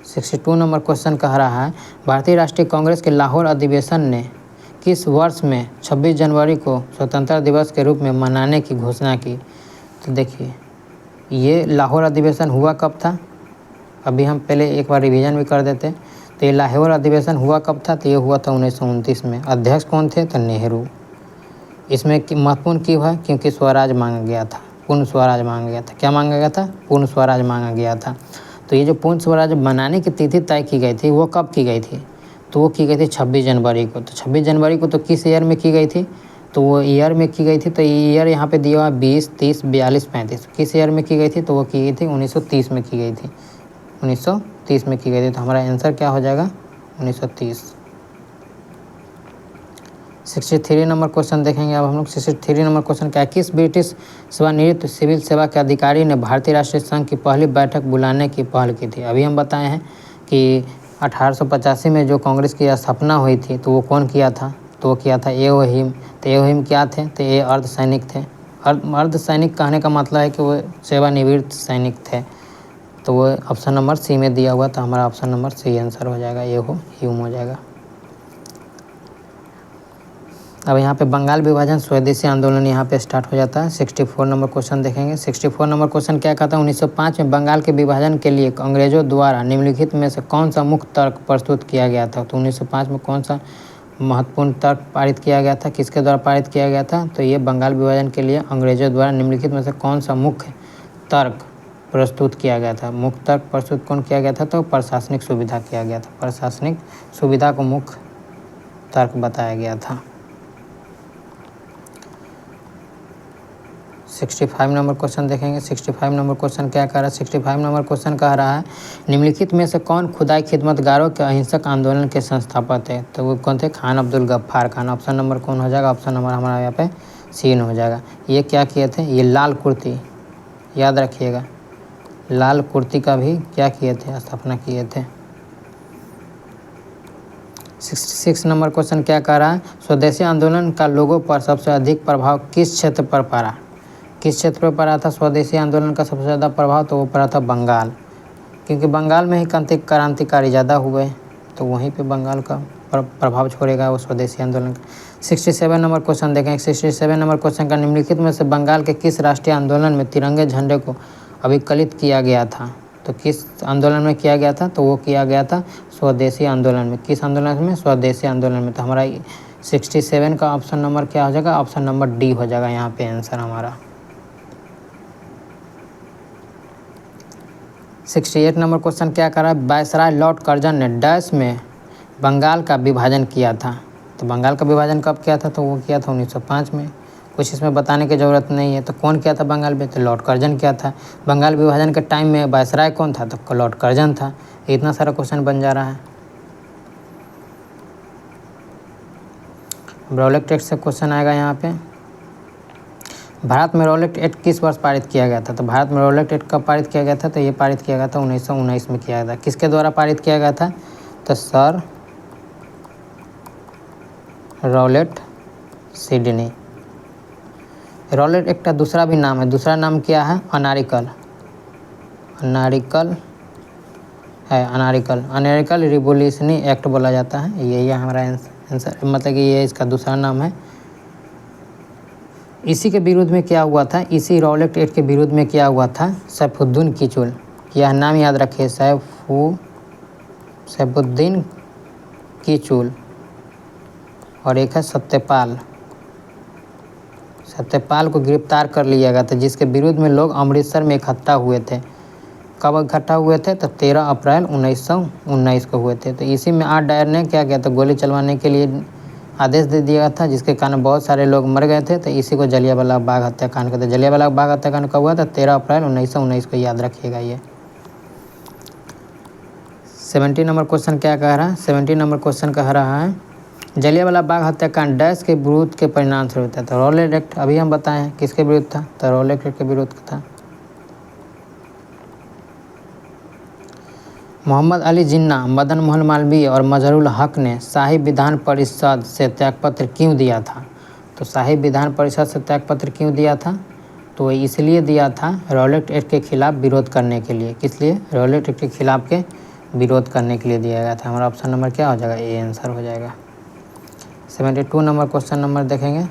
62 नंबर क्वेश्चन कह रहा है भारतीय राष्ट्रीय कांग्रेस के लाहौर अधिवेशन ने किस वर्ष में 26 जनवरी को स्वतंत्रता दिवस के रूप में मनाने की घोषणा की? तो देखिए, ये लाहौर अधिवेशन हुआ कब था? अभी हम पहले एक बार रिवीजन भी कर देते। तो ये लाहौर अधिवेशन हुआ कब था? तो ये हुआ था 1929 में। अध्यक्ष कौन थे? तो नेहरू। इसमें महत्वपूर्ण क्यों है? क्योंकि स्वराज मांगा गया था, पूर्ण स्वराज मांगा गया था। क्या मांगा गया था? पूर्ण स्वराज मांगा गया था। तो ये जो पूर्ण स्वराज बनाने की तिथि तय की गई थी वो कब की गई थी? तो वो की गई थी 26 जनवरी को। तो 26 जनवरी को तो किस ईयर में की गई थी? तो वो ईयर में की गई थी। तो ईयर यहाँ पे दिया हुआ 20, 30, 42, 35। किस ईयर में की गई थी? तो वो की गई थी 1930 में की गई थी। 1930 में की गई थी। तो हमारा आंसर क्या हो जाएगा? 1930। 63 नंबर क्वेश्चन देखेंगे अब हम लोग। 63 नंबर क्वेश्चन क्या है? किस ब्रिटिश सेवानिवृत्त सिविल सेवा के अधिकारी ने भारतीय राष्ट्रीय संघ की पहली बैठक बुलाने की पहल की थी? अभी हम बताए हैं कि 1885 में जो कांग्रेस की स्थापना हुई थी तो वो कौन किया था? तो वो किया था एओ हिम। तो एओ हिम क्या थे? तो ये अर्ध सैनिक थे। अर्ध सैनिक कहने का मतलब है कि वो सेवानिवृत्त सैनिक थे। तो वो ऑप्शन नंबर सी में दिया हुआ। तो हमारा ऑप्शन नंबर सी आंसर हो जाएगा, एओ ह्यूम हो जाएगा। अब यहाँ पे बंगाल विभाजन स्वदेशी आंदोलन यहाँ पे स्टार्ट हो जाता है। 64 नंबर क्वेश्चन देखेंगे। 64 नंबर क्वेश्चन क्या कहता है? 1905 में बंगाल के विभाजन के लिए अंग्रेजों द्वारा निम्नलिखित में से कौन सा मुख्य तर्क प्रस्तुत किया गया था? तो 1905 में कौन सा महत्वपूर्ण तर्क पारित किया गया था? किसके द्वारा पारित किया गया था? तो ये बंगाल विभाजन के लिए अंग्रेजों द्वारा निम्नलिखित में से कौन सा मुख्य तर्क प्रस्तुत किया गया था? मुख्य तर्क प्रस्तुत कौन किया गया था? तो प्रशासनिक सुविधा किया गया था। प्रशासनिक सुविधा को मुख्य तर्क बताया गया था। 65 नंबर क्वेश्चन देखेंगे। 65 नंबर क्वेश्चन क्या कह रहा है? 65 नंबर क्वेश्चन कह रहा है निम्नलिखित में से कौन खुदाई खिदमतगारों के अहिंसक आंदोलन के संस्थापक थे? तो वो कौन थे? खान अब्दुल गफ्फार खान। ऑप्शन नंबर कौन हो जाएगा? ऑप्शन नंबर हमारा यहाँ पे सीन हो जाएगा। ये क्या किए थे? ये लाल कुर्ती, याद रखिएगा, लाल कुर्ती का भी क्या किए थे? स्थापना किए थे। 66 नंबर क्वेश्चन क्या कह रहा है? स्वदेशी आंदोलन का लोगों पर सबसे अधिक प्रभाव किस क्षेत्र पर पड़ा? किस क्षेत्र पर पड़ा था स्वदेशी आंदोलन का सबसे ज़्यादा प्रभाव? तो वो पड़ा था बंगाल, क्योंकि बंगाल में ही क्रांतिकारी ज़्यादा हुए। तो वहीं पे बंगाल का प्रभाव छोड़ेगा वो स्वदेशी आंदोलन। 67 नंबर क्वेश्चन देखें। 67 नंबर क्वेश्चन का निम्नलिखित में से बंगाल के किस राष्ट्रीय आंदोलन में तिरंगे झंडे को अभिकलित किया गया था? तो किस आंदोलन में किया गया था? तो वो किया गया था स्वदेशी आंदोलन में। किस आंदोलन में? स्वदेशी आंदोलन में। तो हमारा 67 का ऑप्शन नंबर क्या हो जाएगा? ऑप्शन नंबर डी हो जाएगा यहाँ पे आंसर हमारा। 68 नंबर क्वेश्चन क्या कर रहा है? वायसराय लॉर्ड कर्जन ने डैश में बंगाल का विभाजन किया था। तो बंगाल का विभाजन कब किया था? तो वो किया था 1905 में। कुछ इसमें बताने की ज़रूरत नहीं है। तो कौन किया था बंगाल में? तो लॉर्ड कर्जन किया था। बंगाल विभाजन के टाइम में वायसराय कौन था? तो लॉर्ड कर्जन था। इतना सारा क्वेश्चन बन जा रहा है। रॉलेट एक्ट से क्वेश्चन आएगा यहाँ पे। भारत में रॉलेट एक्ट किस वर्ष पारित किया गया था? तो भारत में रॉलेट एक्ट कब पारित किया गया था? तो ये पारित किया गया था 1919 में किया गया था। किसके द्वारा पारित किया गया था? तो sir Rowlatt Sydney. Rowlatt act का दूसरा भी नाम है। दूसरा नाम क्या है? अनारिकल। अनारिकल है, अनारिकल। अनारिकल रिवोल्यूशनरी एक्ट बोला जाता है। यही हमारा आंसर, मतलब कि ये इसका दूसरा नाम है। इसी के विरुद्ध में क्या हुआ था? इसी रॉलेट एक्ट के विरुद्ध में क्या हुआ था? सैफुद्दीन किचलू। यह नाम याद रखिए, सैफुद्दीन किचलू। और एक है सत्यपाल। सत्यपाल को गिरफ्तार कर लिया गया था, जिसके विरुद्ध में लोग अमृतसर में इकट्ठा हुए थे। कब इकट्ठा हुए थे? तो 13 अप्रैल 1919 को हुए थे। तो इसी में 8 डायर ने क्या किया था? गोली चलवाने के लिए आदेश दे दिया था, जिसके कारण बहुत सारे लोग मर गए थे। तो इसी को जलियांवाला बाग हत्याकांड कहते हैं। जलियांवाला बाग हत्याकांड कब हुआ था? 13 अप्रैल 1919 को, याद रखिएगा ये। 70 नंबर क्वेश्चन क्या कह रहा है? 70 नंबर क्वेश्चन कह रहा है जलियांवाला बाग हत्याकांड डैश के विरुद्ध के परिणाम से होता था। रॉलेट एक्ट अभी हम बताए हैं किसके विरुद्ध था? तो रॉलेट एक्ट के विरुद्ध था। मोहम्मद अली जिन्ना, मदन मोहन मालवीय और मजहरुल हक ने शाही विधान परिषद से त्यागपत्र क्यों दिया था? तो शाही विधान परिषद से त्यागपत्र क्यों दिया था? तो इसलिए दिया था रॉलेट एक्ट के खिलाफ विरोध करने के लिए। किस लिए? रॉलेट एक्ट के खिलाफ के विरोध करने के लिए दिया गया था। हमारा ऑप्शन नंबर क्या हो जाएगा? ए आंसर हो जाएगा। 72 नंबर क्वेश्चन नंबर देखेंगे।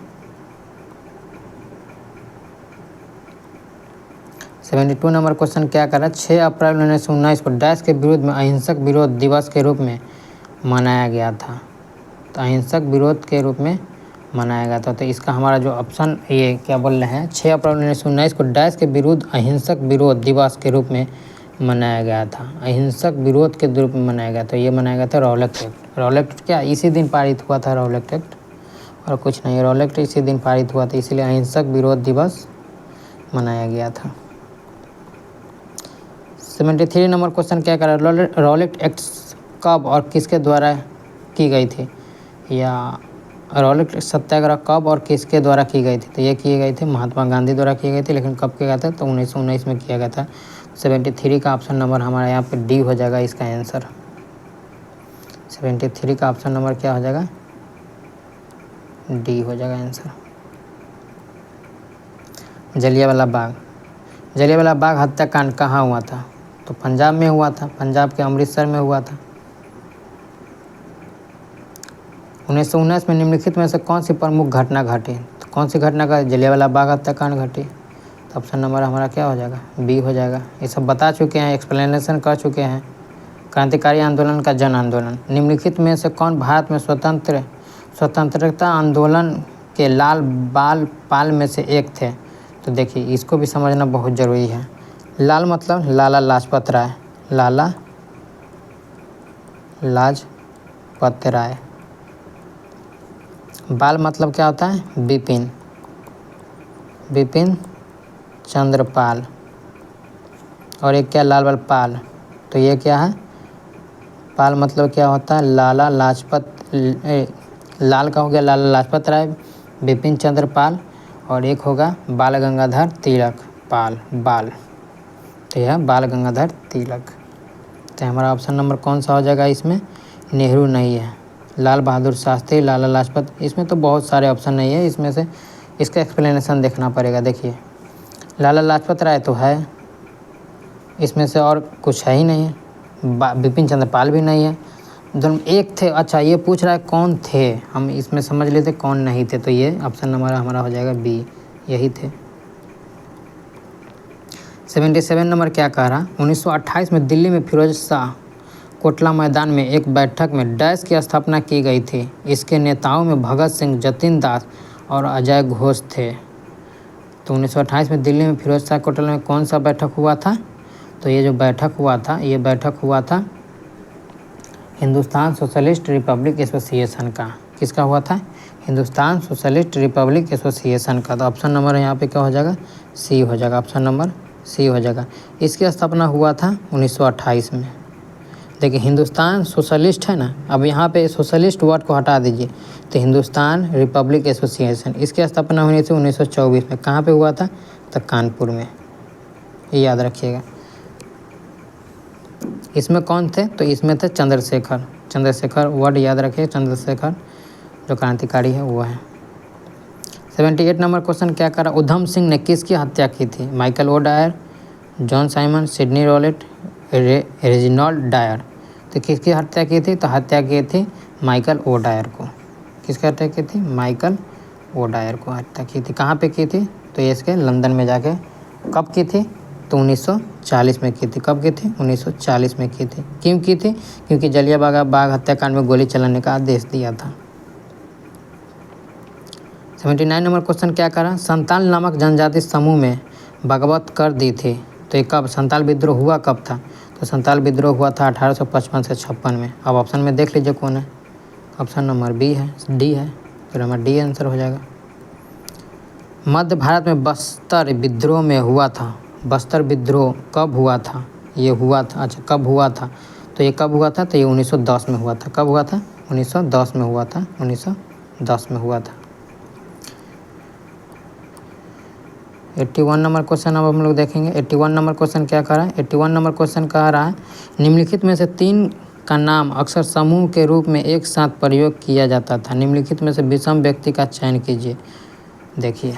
72 नंबर क्वेश्चन क्या कर रहा है? 6 अप्रैल 1919 को डैश के विरुद्ध में अहिंसक विरोध दिवस के रूप में मनाया गया था। तो अहिंसक विरोध के रूप में मनाया गया था। तो इसका हमारा जो ऑप्शन ये क्या बोल रहे हैं? 6 अप्रैल 1919 को डैश के विरुद्ध अहिंसक विरोध दिवस के रूप में मनाया गया था। अहिंसक विरोध के रूप में मनाया गया था। ये मनाया गया था रॉलेट एक्ट। रॉलेट एक्ट क्या इसी दिन पारित हुआ था? रॉलेट एक्ट और कुछ नहीं। रॉलेट एक्ट इसी दिन पारित हुआ था, इसलिए अहिंसक विरोध दिवस मनाया गया था। 73 नंबर क्वेश्चन क्या कर रहा है? रॉलेट एक्ट कब और किसके द्वारा की गई थी? या रॉलेट सत्याग्रह कब और किसके द्वारा की गई थी? तो ये किए गए थे महात्मा गांधी द्वारा किए गए थे। लेकिन कब किया गया था? तो 1919 में किया गया था। 73 का ऑप्शन नंबर हमारा यहाँ पे डी हो जाएगा इसका आंसर। 73 का ऑप्शन नंबर क्या हो जाएगा? डी हो जाएगा आंसर। जलियांवाला बाग। जलियांवाला बाग हत्याकांड कहाँ हुआ था? तो पंजाब में हुआ था। पंजाब के अमृतसर में हुआ था। 1919 में निम्नलिखित में से कौन सी प्रमुख घटना घटी? तो कौन सी घटना का? जलियांवाला बाग हत्याकांड घटी। तो ऑप्शन नंबर हमारा क्या हो जाएगा? बी हो जाएगा। ये सब बता चुके हैं, एक्सप्लेनेशन कर चुके हैं। क्रांतिकारी आंदोलन का जन आंदोलन। निम्नलिखित में से कौन भारत में स्वतंत्रता आंदोलन के लाल बाल पाल में से एक थे? तो देखिए इसको भी समझना बहुत ज़रूरी है। लाल मतलब लाला लाजपत राय। लाला लाजपत राय। बाल मतलब क्या होता है? बिपिन चंद्र पाल। और एक क्या? लाल बाल पाल। तो ये क्या है? पाल मतलब क्या होता है? लाला लाजपत लाल का हो गया लाला लाजपत राय, बिपिन चंद्र पाल, और एक होगा बाल गंगाधर तिलक पाल। बाल तो यह बाल गंगाधर तिलक। तो हमारा ऑप्शन नंबर कौन सा हो जाएगा इसमें? नेहरू नहीं है। लाल बहादुर शास्त्री, लाला लाजपत, इसमें तो बहुत सारे ऑप्शन नहीं है। इसमें से इसका एक्सप्लेनेशन देखना पड़ेगा। देखिए लाला लाजपत राय तो है, इसमें से और कुछ है ही नहीं है। बिपिन चंद्र पाल भी नहीं है। दोनों एक थे। अच्छा ये पूछ रहा है कौन थे, हम इसमें समझ लेते कौन नहीं थे। तो ये ऑप्शन नंबर हमारा हो जाएगा बी, यही थे। 77 नंबर क्या कह रहा? 1928 में दिल्ली में फिरोज शाह कोटला मैदान में एक बैठक में डैश की स्थापना की गई थी। इसके नेताओं में भगत सिंह, जतिन दास और अजय घोष थे। तो 1928 में दिल्ली में फिरोज शाह कोटला में कौन सा बैठक हुआ था? तो ये जो बैठक हुआ था, ये बैठक हुआ था हिंदुस्तान सोशलिस्ट रिपब्लिक एसोसिएशन का। किसका हुआ था? हिंदुस्तान सोशलिस्ट रिपब्लिक एसोसिएशन का। तो ऑप्शन नंबर यहाँ पे क्या हो जाएगा? सी हो जाएगा। ऑप्शन नंबर सी हो जाएगा। इसकी स्थापना हुआ था 1928 में। देखिए हिंदुस्तान सोशलिस्ट है ना, अब यहाँ पे सोशलिस्ट वर्ड को हटा दीजिए तो हिंदुस्तान रिपब्लिक एसोसिएशन, इसकी स्थापना हुई थी 1924 में। कहाँ पे हुआ था? तो कानपुर में, ये याद रखिएगा। इसमें कौन थे? तो इसमें थे चंद्रशेखर वर्ड याद रखिए। चंद्रशेखर जो क्रांतिकारी है वो है। 78 नंबर क्वेश्चन क्या करा? उधम सिंह ने किसकी हत्या की थी? Michael O'Dwyer, John Simon, Sydney Rowlatt, Reginald Dyer. तो किसकी हत्या की थी? तो हत्या की थी माइकल ओ डायर को। किसकी हत्या की थी? माइकल ओ डायर को हत्या की थी। कहाँ पे की थी? तो ये इसके लंदन में जाके। कब की थी? तो 1940 में की थी। कब की थी? 1940 में की थी। क्यों की थी? क्योंकि जलियांवाला बाग हत्याकांड में गोली चलाने का आदेश दिया था। 79 नंबर क्वेश्चन क्या करा? संताल नामक जनजाति समूह में बगावत कर दी थी। तो ये कब? संताल विद्रोह हुआ कब था? तो संताल विद्रोह हुआ था 1855 से 56 में। अब ऑप्शन में देख लीजिए कौन है। ऑप्शन नंबर बी है, डी है। फिर हमारा डी आंसर हो जाएगा। मध्य भारत में बस्तर विद्रोह में हुआ था। बस्तर विद्रोह कब हुआ था? ये हुआ था, अच्छा कब हुआ था? तो ये कब हुआ था? तो ये 1910 में हुआ था। कब हुआ था? 1910 में हुआ था। 1910 में हुआ था। 81 नंबर क्वेश्चन अब हम लोग देखेंगे। 81 नंबर क्वेश्चन क्या कह रहा है? 81 नंबर क्वेश्चन कह रहा है निम्नलिखित में से 3 का नाम अक्सर समूह के रूप में एक साथ प्रयोग किया जाता था। निम्नलिखित में से विषम व्यक्ति का चयन कीजिए। देखिए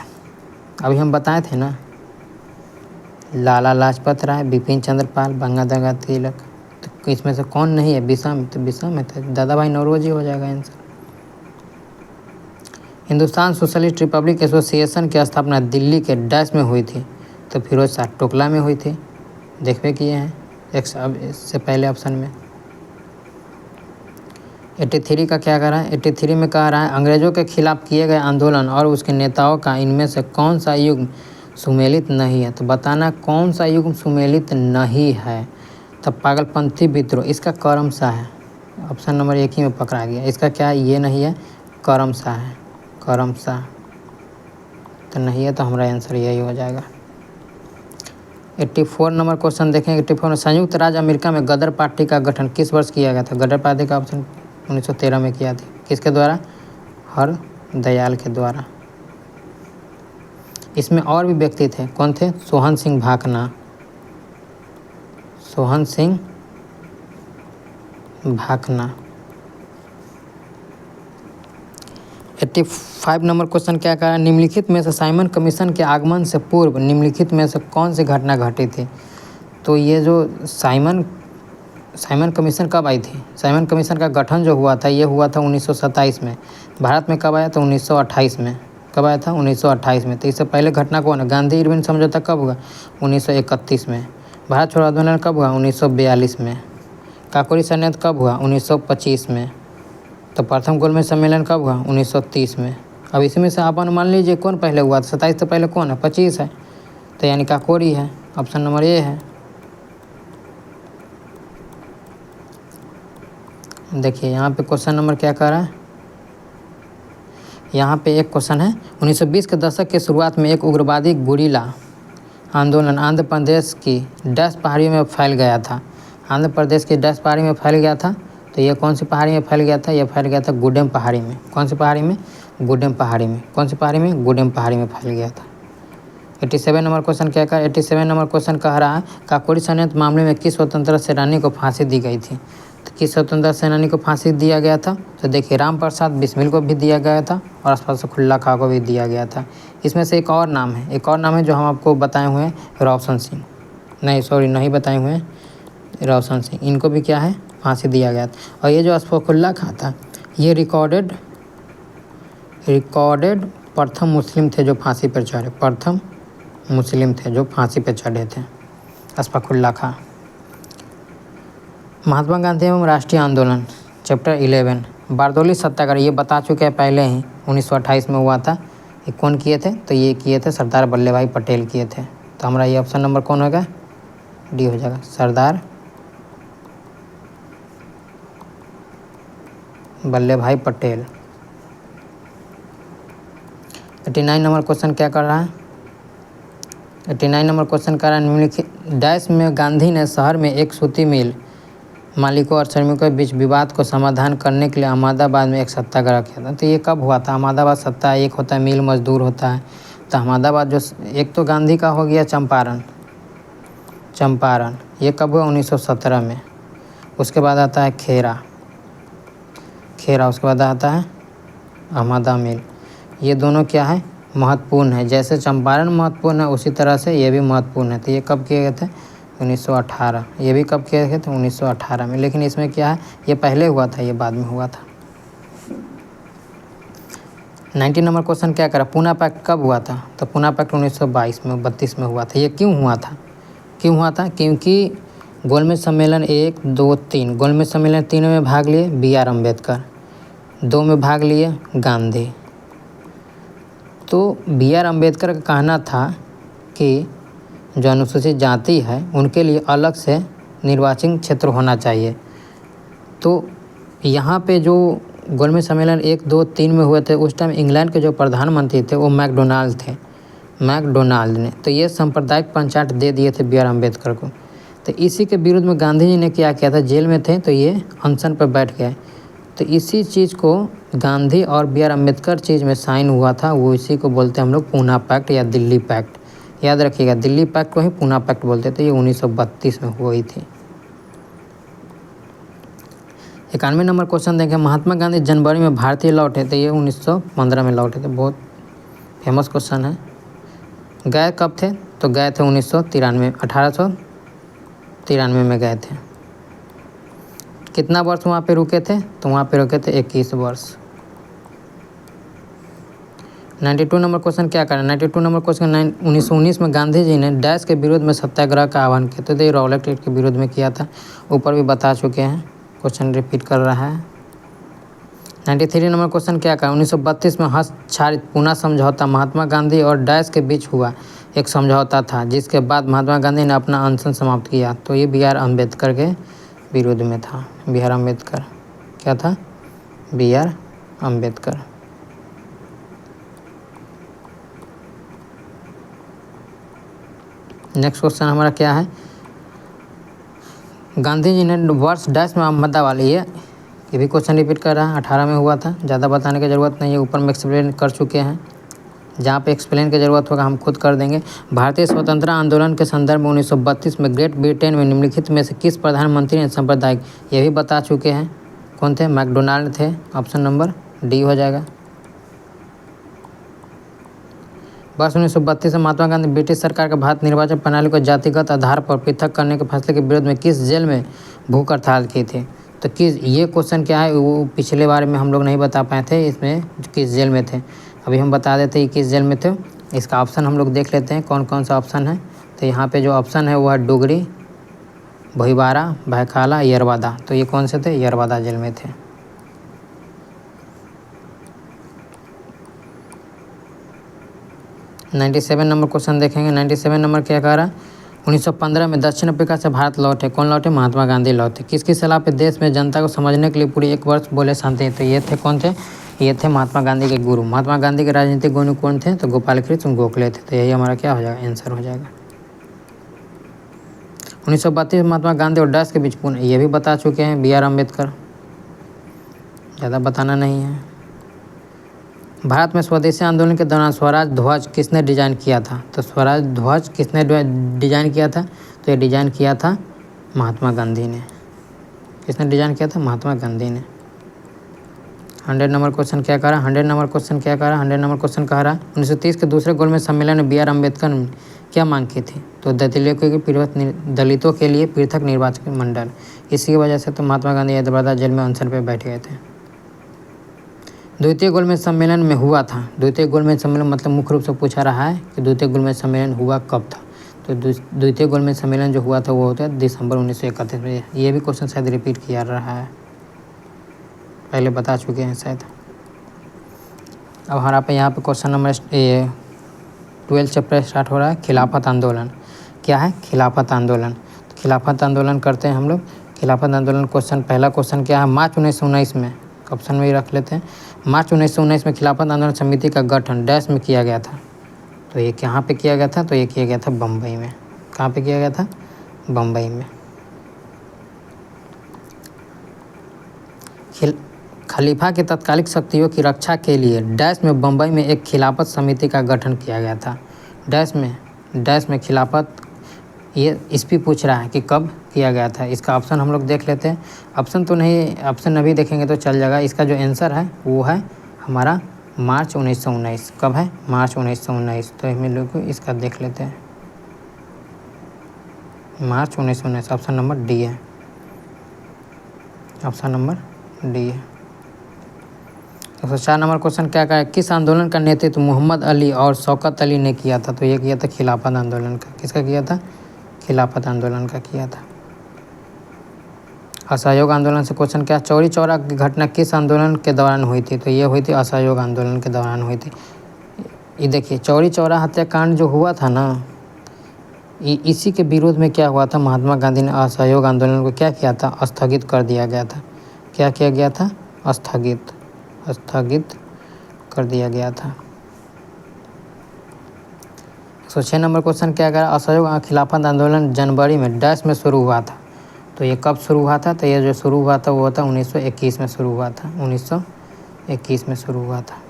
अभी हम बताए थे ना लाला लाजपत राय, बिपिन चंद्र पाल, गंगाधर तिलक। तो इसमें से कौन नहीं है? विषम, तो विषम में था दादा भाई नौरोजी हो जाएगा answer. Hindustan socialist Republic association की स्थापना दिल्ली के डैश में हुई थी? तो फिरोज शाह टोकला में हुई थी। देखते किए हैं इससे पहले ऑप्शन में। 83 का क्या कह रहा है? 83 में कह रहा है अंग्रेजों के खिलाफ किए गए आंदोलन और उसके नेताओं का इनमें से कौन सा युग सुमेलित नहीं है? तो बताना कौन सा युग सुमेलित नहीं है। तब पागलपंथी विद्रोह, इसका करमशाह है। ऑप्शन नंबर 1 ही में पकड़ा गया। इसका क्या ये नहीं है? करमशाह है, करमशाह तो नहीं है, तो हमारा आंसर यही हो जाएगा। 84 नंबर क्वेश्चन देखें। 84 में संयुक्त राज्य अमेरिका में गदर पार्टी का गठन किस वर्ष किया गया था? गदर पार्टी का ऑप्शन 1913 में किया था। किसके द्वारा? हर दयाल के द्वारा। इसमें और भी व्यक्ति थे, कौन थे? सोहन सिंह भाकना, सोहन सिंह भाकना। 85 नंबर क्वेश्चन क्या कहा? निम्नलिखित में से साइमन कमीशन के आगमन से पूर्व निम्नलिखित में से कौन सी घटना घटी थी? तो ये जो साइमन कमीशन कब आई थी? साइमन कमीशन का गठन जो हुआ था ये हुआ था 1927 में। भारत में कब आया? तो 1928 में। कब आया था? 1928 में। तो इससे पहले घटना कौन है? गांधी इरविन समझौता कब हुआ? 1931 में। भारत छोड़ो आंदोलन कब हुआ? 1942 में। काकोरी संयंत्र कब हुआ? 1925 में। तो प्रथम गोलमेज सम्मेलन कब हुआ? 1930 में। अब इसमें से आप अनुमान लीजिए कौन पहले हुआ? 27 से पहले कौन है? 25 है, तो यानी काकोरी है। ऑप्शन नंबर ए है। देखिए यहाँ पे क्वेश्चन नंबर क्या कह रहा है? यहाँ पे एक क्वेश्चन है 1920 के दशक के शुरुआत में एक उग्रवादी गुरिल्ला आंदोलन आंध्र प्रदेश की डैश पहाड़ियों में फैल गया था। आंध्र प्रदेश की डैश पहाड़ी में फैल गया था। तो ये कौन सी पहाड़ी में फैल गया था? ये फैल गया था गुडेम पहाड़ी में। कौन सी पहाड़ी में? गुडेम पहाड़ी में। कौन सी पहाड़ी में? गुडेम पहाड़ी में फैल गया था। 87 नंबर क्वेश्चन क्या कहा? 87 नंबर क्वेश्चन कह रहा है काकोरी संयंत्र मामले में किस स्वतंत्रता सेनानी को फांसी दी गई थी? तो किस स्वतंत्रता सेनानी को फांसी दिया गया था? तो देखिए राम प्रसाद बिस्मिल को भी दिया गया था और अशफाकुल्ला खां को भी दिया गया था। इसमें से एक और नाम है, एक और नाम है जो हम आपको बताए हुए हैं, रोशन सिंह। नहीं बताए हुए हैं, रोशन सिंह। इनको भी क्या है? फांसी दिया गया था। और ये जो अशफाकुल्ला खां था ये रिकॉर्डेड प्रथम मुस्लिम थे जो फांसी पर चढ़े। प्रथम मुस्लिम थे जो फांसी पर चढ़े थे, अशफाकुल्ला खां। महात्मा गांधी एवं राष्ट्रीय आंदोलन चैप्टर 11 बारदौली सत्याग्रह, ये बता चुके हैं पहले ही, 1928 में हुआ था। ये कौन किए थे? तो ये किए थे सरदार वल्लभ भाई पटेल किए थे। तो हमारा ये ऑप्शन नंबर कौन होगा? डी हो जाएगा, सरदार वल्लभ भाई पटेल। 89 नंबर क्वेश्चन क्या कर रहा है? 89 नंबर क्वेश्चन कर रहा है निम्नलिखित डैश में गांधी ने शहर में एक सूती मिल मालिकों और श्रमिकों के बीच विवाद को समाधान करने के लिए अहमदाबाद में एक सत्याग्रह किया था। तो ये कब हुआ था? अहमदाबाद सत्ता एक होता है, मिल मजदूर होता है। तो अहमदाबाद जो एक तो गांधी का हो गया चंपारण, ये कब हुआ? 1917 में। उसके बाद आता है खेरा, उसके बाद आता है अहमदा मिल। ये दोनों क्या है? महत्वपूर्ण है। जैसे चंपारण महत्वपूर्ण है उसी तरह से ये भी महत्वपूर्ण है। तो ये कब किए गए थे? 1918। ये भी कब किए गए थे? 1918 में। लेकिन इसमें क्या है? ये पहले हुआ था, ये बाद में हुआ था। 90 नंबर क्वेश्चन क्या करा? पूना पैक्ट कब हुआ था? तो पूना पैक्ट 1922 में 32 में हुआ था। ये क्यों हुआ था? क्योंकि गोलमेज सम्मेलन 1, 2, 3, गोलमेज सम्मेलन 3 में भाग लिए BR अम्बेडकर, 2 में भाग लिए गांधी। तो BR अम्बेडकर का कहना था कि जो अनुसूचित जाति है उनके लिए अलग से निर्वाचन क्षेत्र होना चाहिए। तो यहाँ पे जो गोलमेज सम्मेलन 1, 2, 3 में हुए थे उस टाइम इंग्लैंड के जो प्रधानमंत्री थे वो मैकडोनाल्ड थे, मैकडोनाल्ड ने। तो ये सांप्रदायिक पंचायत दे दिए थे BR अम्बेडकर को। तो इसी के विरुद्ध में गांधी जी ने क्या किया था? जेल में थे तो ये अनशन पर बैठ गए। तो इसी चीज़ को गांधी और BR अम्बेडकर चीज़ में साइन हुआ था, वो इसी को बोलते हैं हम लोग पूना पैक्ट या दिल्ली पैक्ट। याद रखिएगा, दिल्ली पैक्ट को ही पूना पैक्ट बोलते थे। ये 1932 में हुई थी। 91 नंबर क्वेश्चन देखें, महात्मा गांधी जनवरी में भारतीय लौटे। तो ये 1915 में लौटे थे। बहुत फेमस क्वेश्चन है। गए कब थे? तो गए थे 1993, 1893 में गए थे। कितना वर्ष वहाँ पे रुके थे? तो वहाँ पे रुके थे 21 वर्ष। 92 नंबर क्वेश्चन क्या करें? 92 नंबर क्वेश्चन 1919 में गांधी जी ने डैश के विरोध में सत्याग्रह का आह्वान किया। तो ये रॉलेट एक्ट के विरोध में किया था, ऊपर भी बता चुके हैं, क्वेश्चन रिपीट कर रहा है। 93 नंबर क्वेश्चन क्या करें? 1932 में हस्ताक्षरित पुणे समझौता महात्मा गांधी और डैश के बीच हुआ एक समझौता था, जिसके बाद महात्मा गांधी ने अपना अनशन समाप्त किया। तो ये बी आर अम्बेडकर के विरोध में था। बी आर अम्बेडकर क्या था? B R Ambedkar. Next question हमारा क्या है? गांधी जी ने वर्ष डैश में अहमदाबाद, ये भी क्वेश्चन रिपीट कर रहा है, 18 में हुआ था, ज़्यादा बताने की ज़रूरत नहीं है, ऊपर में एक्सप्लेन कर चुके हैं। जहाँ पे एक्सप्लेन की ज़रूरत होगा हम खुद कर देंगे। भारतीय स्वतंत्रता आंदोलन के संदर्भ में 1932 में ग्रेट ब्रिटेन में निम्नलिखित में से किस प्रधानमंत्री ने सांप्रदायिक, ये भी बता चुके हैं, कौन थे? मैकडोनाल्ड थे। ऑप्शन नंबर डी हो जाएगा। वर्ष 1932 में महात्मा गांधी ब्रिटिश सरकार के भारत निर्वाचन प्रणाली को जातिगत आधार पर पृथक करने के फैसले के विरोध में किस जेल में भूख हड़ताल की थी? तो किस, ये क्वेश्चन क्या है, वो पिछले बार में हम लोग नहीं बता पाए थे, इसमें किस जेल में थे, अभी हम बता देते हैं किस जेल में थे। इसका ऑप्शन हम लोग देख लेते हैं कौन कौन सा ऑप्शन है। तो यहाँ पे जो ऑप्शन है वो है डुगरी, भोईवाड़ा, भैखाला, यरवादा। तो ये कौन से थे? यरवादा जेल में थे। नाइन्टी 97 नंबर क्वेश्चन देखेंगे। 97 नंबर क्या कह रहा है? 1915 में दक्षिण अफ्रीका से भारत लौटे, कौन लौटे? महात्मा गांधी लौटे। किसकी सलाह पे देश में जनता को समझने के लिए पूरी एक वर्ष बोले शांति? तो ये थे कौन थे? ये थे महात्मा गांधी के गुरु। महात्मा गांधी के राजनीतिक गुरु कौन थे? तो गोपाल कृष्ण गोखले थे। तो यही हमारा क्या हो जाएगा? आंसर हो जाएगा। 1932 में महात्मा गांधी और डैश के बीच पुणे, ये भी बता चुके हैं, बी आर अम्बेडकर, ज़्यादा बताना नहीं है। भारत में स्वदेशी आंदोलन के दौरान स्वराज ध्वज किसने डिजाइन किया था? तो स्वराज ध्वज किसने डिजाइन किया था? तो ये डिजाइन किया था महात्मा गांधी ने। किसने डिजाइन किया था? महात्मा गांधी ने। 100 नंबर क्वेश्चन क्या कह रहा है? 100 नंबर क्वेश्चन क्या कह रहा है? 100 नंबर क्वेश्चन कह रहा है 1930 के दूसरे गोलमेज सम्मेलन में बी आर अम्बेडकर ने क्या मांग की थी? तो दलितों के लिए पृथक निर्वाचन मंडल। इसी की वजह से तो महात्मा गांधी हैदराबाद जेल में अनशन पर बैठ गए थे। द्वितीय गोलमेज सम्मेलन में हुआ था। द्वितीय गोलमेज सम्मेलन मतलब मुख्य रूप से पूछा रहा है कि द्वितीय गोलमेज सम्मेलन हुआ कब था? तो द्वितीय गोलमेज सम्मेलन जो हुआ था वो होता है दिसंबर 1931 में। ये भी क्वेश्चन शायद रिपीट किया रहा है, पहले बता चुके हैं शायद। अब हमारा पे यहाँ पे क्वेश्चन नंबर 12 चैप्टर स्टार्ट हो रहा है, खिलाफत आंदोलन। क्या है? खिलाफत आंदोलन। तो खिलाफत आंदोलन करते हैं हम लोग। खिलाफत आंदोलन क्वेश्चन, पहला क्वेश्चन क्या है? मार्च 1919 में, ऑप्शन में ही रख लेते हैं। मार्च 1919 में खिलाफत आंदोलन समिति का गठन डैश में किया गया था। तो ये कहाँ पे किया गया था? तो ये किया गया था बम्बई में। कहाँ पे किया गया था? बम्बई में। खलीफा की तत्कालिक शक्तियों की रक्षा के लिए डैश में बम्बई में एक खिलाफत समिति का गठन किया गया था। डैश में खिलाफत, ये इस पर पूछ रहा है कि कब किया गया था। इसका ऑप्शन हम लोग देख लेते हैं। ऑप्शन तो नहीं, ऑप्शन अभी देखेंगे तो चल जाएगा। इसका जो आंसर है वो है हमारा मार्च 1919। कब है? मार्च 1919। तो हम लोग इसका देख लेते हैं, मार्च 1919। ऑप्शन नंबर डी है, ऑप्शन नंबर डी है। 104 नंबर क्वेश्चन क्या कहा? किस आंदोलन का नेतृत्व मोहम्मद अली और शौकत अली ने किया था? तो ये किया था खिलाफत आंदोलन का। किसका किया था? खिलाफत आंदोलन का किया था। असहयोग आंदोलन से क्वेश्चन क्या? चौरी चौरा की घटना किस आंदोलन के दौरान हुई थी? तो ये हुई थी असहयोग आंदोलन के दौरान हुई थी। ये देखिए, चौरी चौरा हत्याकांड जो हुआ था ना, इसी के विरोध में क्या हुआ था? महात्मा गांधी ने असहयोग आंदोलन को क्या किया था? स्थगित कर दिया गया था। क्या किया गया था? स्थगित कर दिया गया था। 106 नंबर क्वेश्चन क्या कह रहा है? असहयोग खिलाफत आंदोलन जनवरी में डैश में शुरू हुआ था। तो ये कब शुरू हुआ था? तो ये जो शुरू हुआ था वो था 1921 में शुरू हुआ था। 1921 में शुरू हुआ था।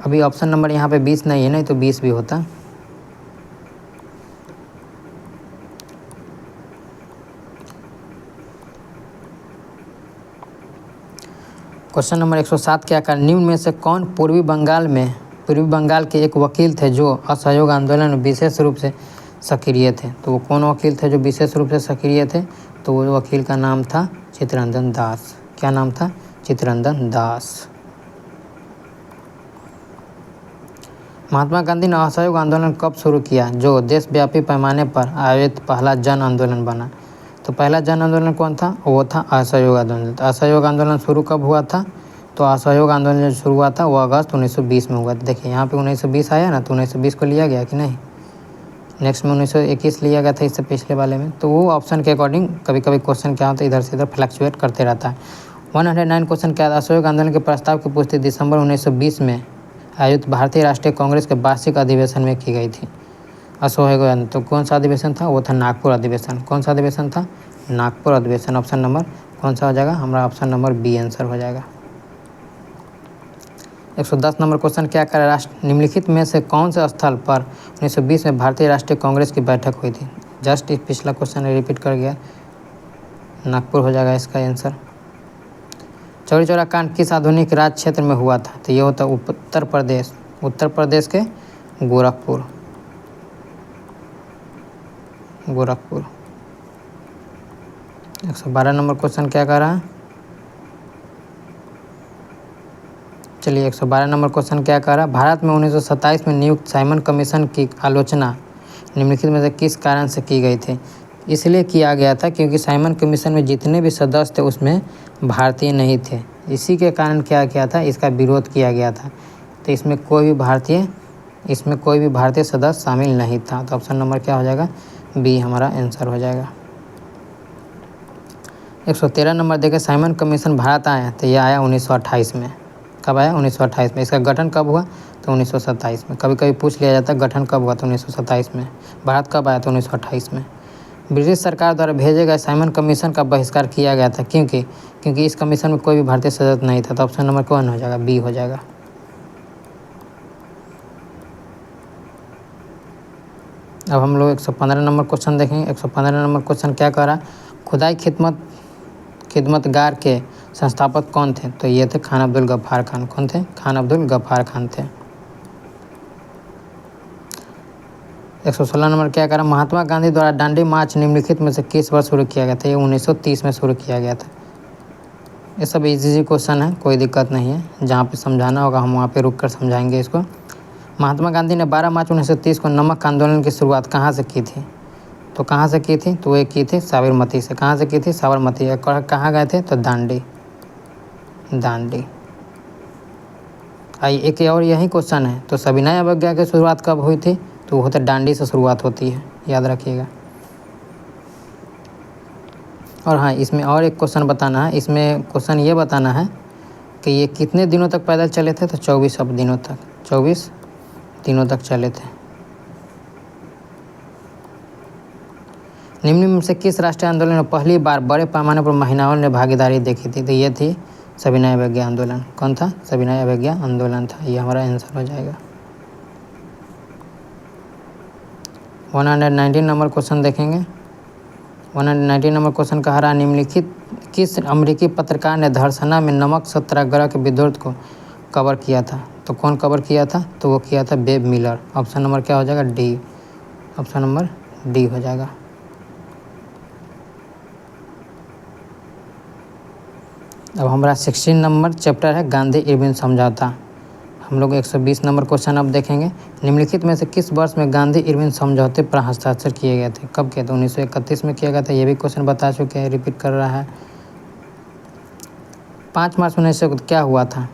अभी ऑप्शन नंबर यहाँ पे 20 नहीं है, नहीं तो 20 भी होता। क्वेश्चन नंबर 107 क्या कहा? निम्न में से कौन पूर्वी बंगाल में पूर्वी बंगाल के एक वकील थे जो असहयोग आंदोलन में विशेष रूप से सक्रिय थे। तो वो कौन वकील थे जो विशेष रूप से सक्रिय थे? तो वो वकील का नाम था चित्तरंजन दास। क्या नाम था? चित्तरंजन दास। महात्मा गांधी ने असहयोग आंदोलन कब शुरू किया जो देशव्यापी पैमाने पर आयोजित पहला जन आंदोलन बना? तो पहला जन आंदोलन कौन था? वो था असहयोग आंदोलन। असहयोग आंदोलन शुरू कब हुआ था? तो असहयोग आंदोलन जो शुरू हुआ था वो अगस्त 1920 में हुआ था। देखिए यहाँ पे 1920 आया ना, तो 1920 को लिया गया कि नहीं? नेक्स्ट में 1921 लिया गया था इससे पिछले वाले में। तो वो ऑप्शन के अकॉर्डिंग कभी कभी क्वेश्चन क्या होता है, इधर से इधर फ्लक्चुएट करते रहता है। 109 क्वेश्चन क्या था? असहयोग आंदोलन के प्रस्ताव की पुष्टि दिसंबर 1920 में आयोजित भारतीय राष्ट्रीय कांग्रेस के वार्षिक अधिवेशन में की गई थी। असहयोग आंदोलन तो कौन सा अधिवेशन था? वो था नागपुर अधिवेशन। कौन सा अधिवेशन था? नागपुर अधिवेशन। ऑप्शन नंबर कौन सा हो जाएगा? हमारा ऑप्शन नंबर बी आंसर हो जाएगा। 110 नंबर क्वेश्चन क्या करें? राष्ट्र निम्नलिखित में से कौन से स्थल पर 1920 में भारतीय राष्ट्रीय कांग्रेस की बैठक हुई थी? जस्ट इस पिछला क्वेश्चन रिपीट कर गया, नागपुर हो जाएगा इसका आंसर। चौरी चौरा कांड किस आधुनिक राज्य क्षेत्र में हुआ था? तो ये होता उत्तर प्रदेश। उत्तर प्रदेश के गोरखपुर। 112 नंबर क्वेश्चन क्या कर रहा है? चलिए 112 नंबर क्वेश्चन क्या कर रहा है? भारत में 1927 में नियुक्त साइमन कमीशन की आलोचना निम्नलिखित में से किस कारण से की गई थी? इसलिए किया गया था क्योंकि साइमन कमीशन में जितने भी सदस्य थे उसमें भारतीय नहीं थे। इसी के कारण क्या किया था? इसका विरोध किया गया था। तो इसमें कोई भी भारतीय सदस्य शामिल नहीं था। तो ऑप्शन नंबर क्या हो जाएगा? बी हमारा आंसर हो जाएगा। 113 नंबर देखें, साइमन कमीशन भारत आया तो ये आया 1928 में। कब आया? 1928 में। इसका गठन कब हुआ? तो 1927 में। कभी कभी पूछ लिया जाता है गठन कब हुआ, तो 1927 में। भारत कब आया? तो 1928 में। ब्रिटिश सरकार द्वारा भेजे गए साइमन कमीशन का बहिष्कार किया गया था क्योंकि इस कमीशन में कोई भी भारतीय सदस्य नहीं था। तो ऑप्शन नंबर कौन हो जाएगा? बी हो जाएगा। अब हम लोग 115 नंबर क्वेश्चन देखेंगे। 115 नंबर क्वेश्चन क्या कह रहा है? खुदाई खिदमतगार के संस्थापक कौन थे? तो ये थे खान अब्दुल गफ्फार खान। कौन थे? खान अब्दुल गफ्फार खान थे। 116 नंबर क्या कह रहा है? महात्मा गांधी द्वारा दांडी मार्च निम्नलिखित में से किस वर्ष शुरू किया गया था? ये 1930 में शुरू किया गया था। ये सब इजी क्वेश्चन है, कोई दिक्कत नहीं है। जहाँ पे समझाना होगा हम वहाँ पे रुक कर समझाएंगे इसको। महात्मा गांधी ने 12 मार्च 1930 को नमक आंदोलन की शुरुआत कहाँ से की थी? तो कहाँ से की थी? तो ये की थी साबरमती से। कहाँ से की थी? साबरमती। कहाँ गए थे? तो दांडी। एक और यही क्वेश्चन है। तो सविनय अवज्ञा की शुरुआत कब हुई थी? तो वो तो दांडी से शुरुआत होती है, याद रखिएगा। और हाँ, इसमें और एक क्वेश्चन बताना है। इसमें क्वेश्चन ये बताना है कि ये कितने दिनों तक पैदल चले थे? तो 24 दिनों तक। 24 दिनों तक चले थे। निम्न में से किस राष्ट्रीय आंदोलन में पहली बार बड़े पैमाने पर महिलाओं ने भागीदारी देखी थी? तो ये थी सविनय अवज्ञा आंदोलन। कौन था? सविनय अवज्ञा आंदोलन था। ये हमारा आंसर हो जाएगा। 119 नंबर क्वेश्चन देखेंगे। 119 नंबर क्वेश्चन कह रहा है निम्नलिखित किस अमेरिकी पत्रकार ने धर्षणा में नमक सत्याग्रह के विरोध को कवर किया था? तो कौन कवर किया था? तो वो किया था बेब मिलर। ऑप्शन नंबर क्या हो जाएगा? डी। ऑप्शन नंबर डी हो जाएगा। अब हमारा 16 नंबर चैप्टर है गांधी इरविन समझौता। हम लोग 120 नंबर क्वेश्चन अब देखेंगे। निम्नलिखित में से किस वर्ष में गांधी इरविन समझौते पर हस्ताक्षर किए गए थे? कब किए थे? 1931 में किया गया था। ये भी क्वेश्चन बता चुके हैं, रिपीट कर रहा है। 5 मार्च 1900 क्या हुआ था?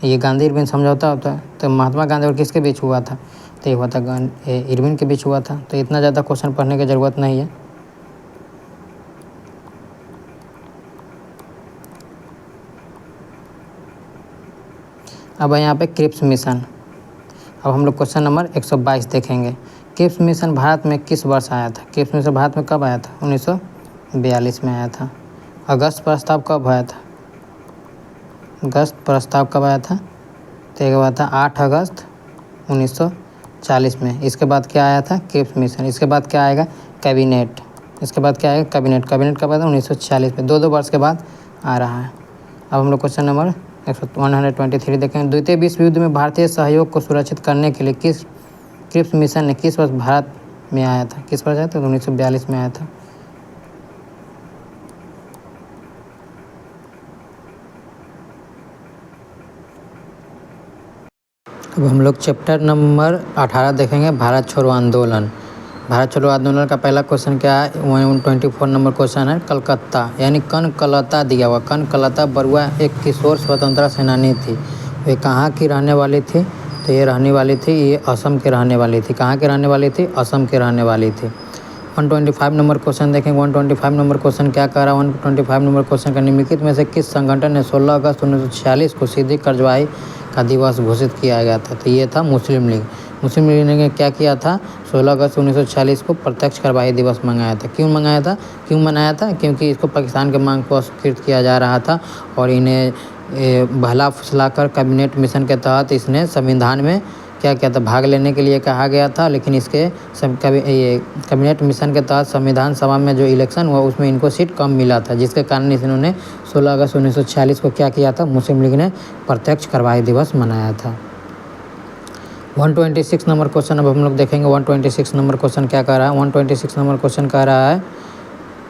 ये गांधी इरविन समझौता होता है। तो महात्मा गांधी और किसके बीच हुआ था? तो ये हुआ था इरविन के बीच हुआ था। तो इतना ज़्यादा क्वेश्चन पढ़ने की ज़रूरत नहीं है। अब यहाँ पे क्रिप्स मिशन। अब हम लोग क्वेश्चन नंबर 122 देखेंगे। क्रिप्स मिशन भारत में किस वर्ष आया था? क्रिप्स मिशन भारत में कब आया था? 1942 में आया था। अगस्त प्रस्ताव कब आया था? अगस्त प्रस्ताव कब आया था? तो एक बात था 8 अगस्त 1940 में। इसके बाद क्या आया था? Cripps mission. इसके बाद क्या आएगा? कैबिनेट। इसके बाद क्या आएगा? कैबिनेट। कैबिनेट कब आया था? 1946 में। 2 वर्ष के बाद आ रहा है। अब हम लोग क्वेश्चन नंबर 123 देखेंगे। द्वितीय विश्व युद्ध में भारतीय सहयोग को सुरक्षित करने के लिए किस क्रिप्स मिशन ने किस वर्ष भारत में आया था? किस वर्ष आया था? 1942 में आया था। अब हम लोग चैप्टर नंबर 18 देखेंगे, भारत छोड़ो आंदोलन। भारत छोड़ो आंदोलन का पहला क्वेश्चन क्या है? 124 नंबर क्वेश्चन है, कलकत्ता यानी कनकलता दिया हुआ। कनकलता बरुआ एक किशोर स्वतंत्रता सेनानी थी। वे कहाँ की रहने वाली थी? तो ये रहने वाली थी, ये असम के रहने वाली थी। कहाँ के रहने वाली थी? असम के रहने वाली थी। 125 नंबर क्वेश्चन देखेंगे। 125 नंबर क्वेश्चन क्या कह रहा है? 125 नंबर क्वेश्चन का निम्नलिखित में से किस संगठन ने 16 अगस्त 1946 को सीधी कार्रवाई का दिवस घोषित किया गया था? तो ये था मुस्लिम लीग। मुस्लिम लीग ने क्या किया था? 16 अगस्त 1946 को प्रत्यक्ष कार्रवाई दिवस मंगाया था। क्यों मंगाया था? क्यों मनाया था? क्योंकि इसको पाकिस्तान के मांग को अस्वीकृत किया जा रहा था और इन्हें बहला फुसलाकर कैबिनेट मिशन के तहत इसने संविधान में क्या किया था? भाग लेने के लिए कहा गया था। लेकिन इसके कैबिनेट मिशन के तहत संविधान सभा में जो इलेक्शन हुआ उसमें इनको सीट कम मिला था, जिसके कारण इन्होंने 16 अगस्त 1946 को क्या किया था? मुस्लिम लीग ने प्रत्यक्ष कार्रवाई दिवस मनाया था। 126 नंबर क्वेश्चन अब हम लोग देखेंगे। 126 नंबर क्वेश्चन क्या कह रहा है? 126 नंबर क्वेश्चन कह रहा है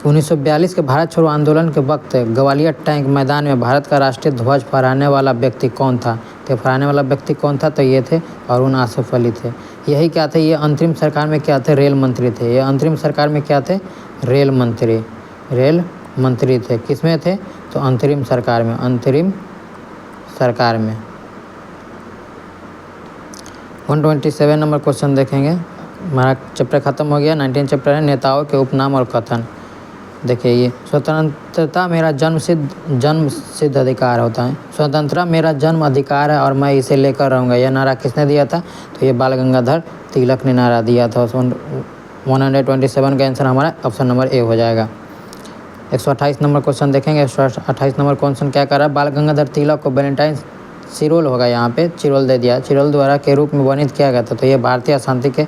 1942 के भारत छोड़ो आंदोलन के वक्त ग्वालियर टैंक मैदान में भारत का राष्ट्रीय ध्वज फहराने वाला व्यक्ति कौन था? तो फहराने वाला व्यक्ति कौन था? तो ये थे अरुण आसफ अली थे। यही क्या थे? ये अंतरिम सरकार में क्या थे? रेल मंत्री थे। ये अंतरिम सरकार में क्या थे? रेल मंत्री थे। किस में थे? तो अंतरिम सरकार में। 127 नंबर क्वेश्चन देखेंगे। हमारा चैप्टर खत्म हो गया। 19 चैप्टर है, नेताओं के उपनाम और कथन। देखिए, ये स्वतंत्रता मेरा जन्म सिद्ध अधिकार होता है। स्वतंत्रता मेरा जन्म अधिकार है और मैं इसे लेकर रहूँगा। यह नारा किसने दिया था? तो ये बाल गंगाधर तिलक ने नारा दिया था। 127 का आंसर हमारा ऑप्शन नंबर ए हो जाएगा। 128 नंबर क्वेश्चन देखेंगे। 128 नंबर क्वेश्चन क्या कर रहा है? बाल गंगाधर तिलक को वैलेंटाइन चिरोल होगा, यहाँ पे चिरोल दे दिया, चिरोल द्वारा के रूप में वर्णित किया गया था। तो ये भारतीय शांति के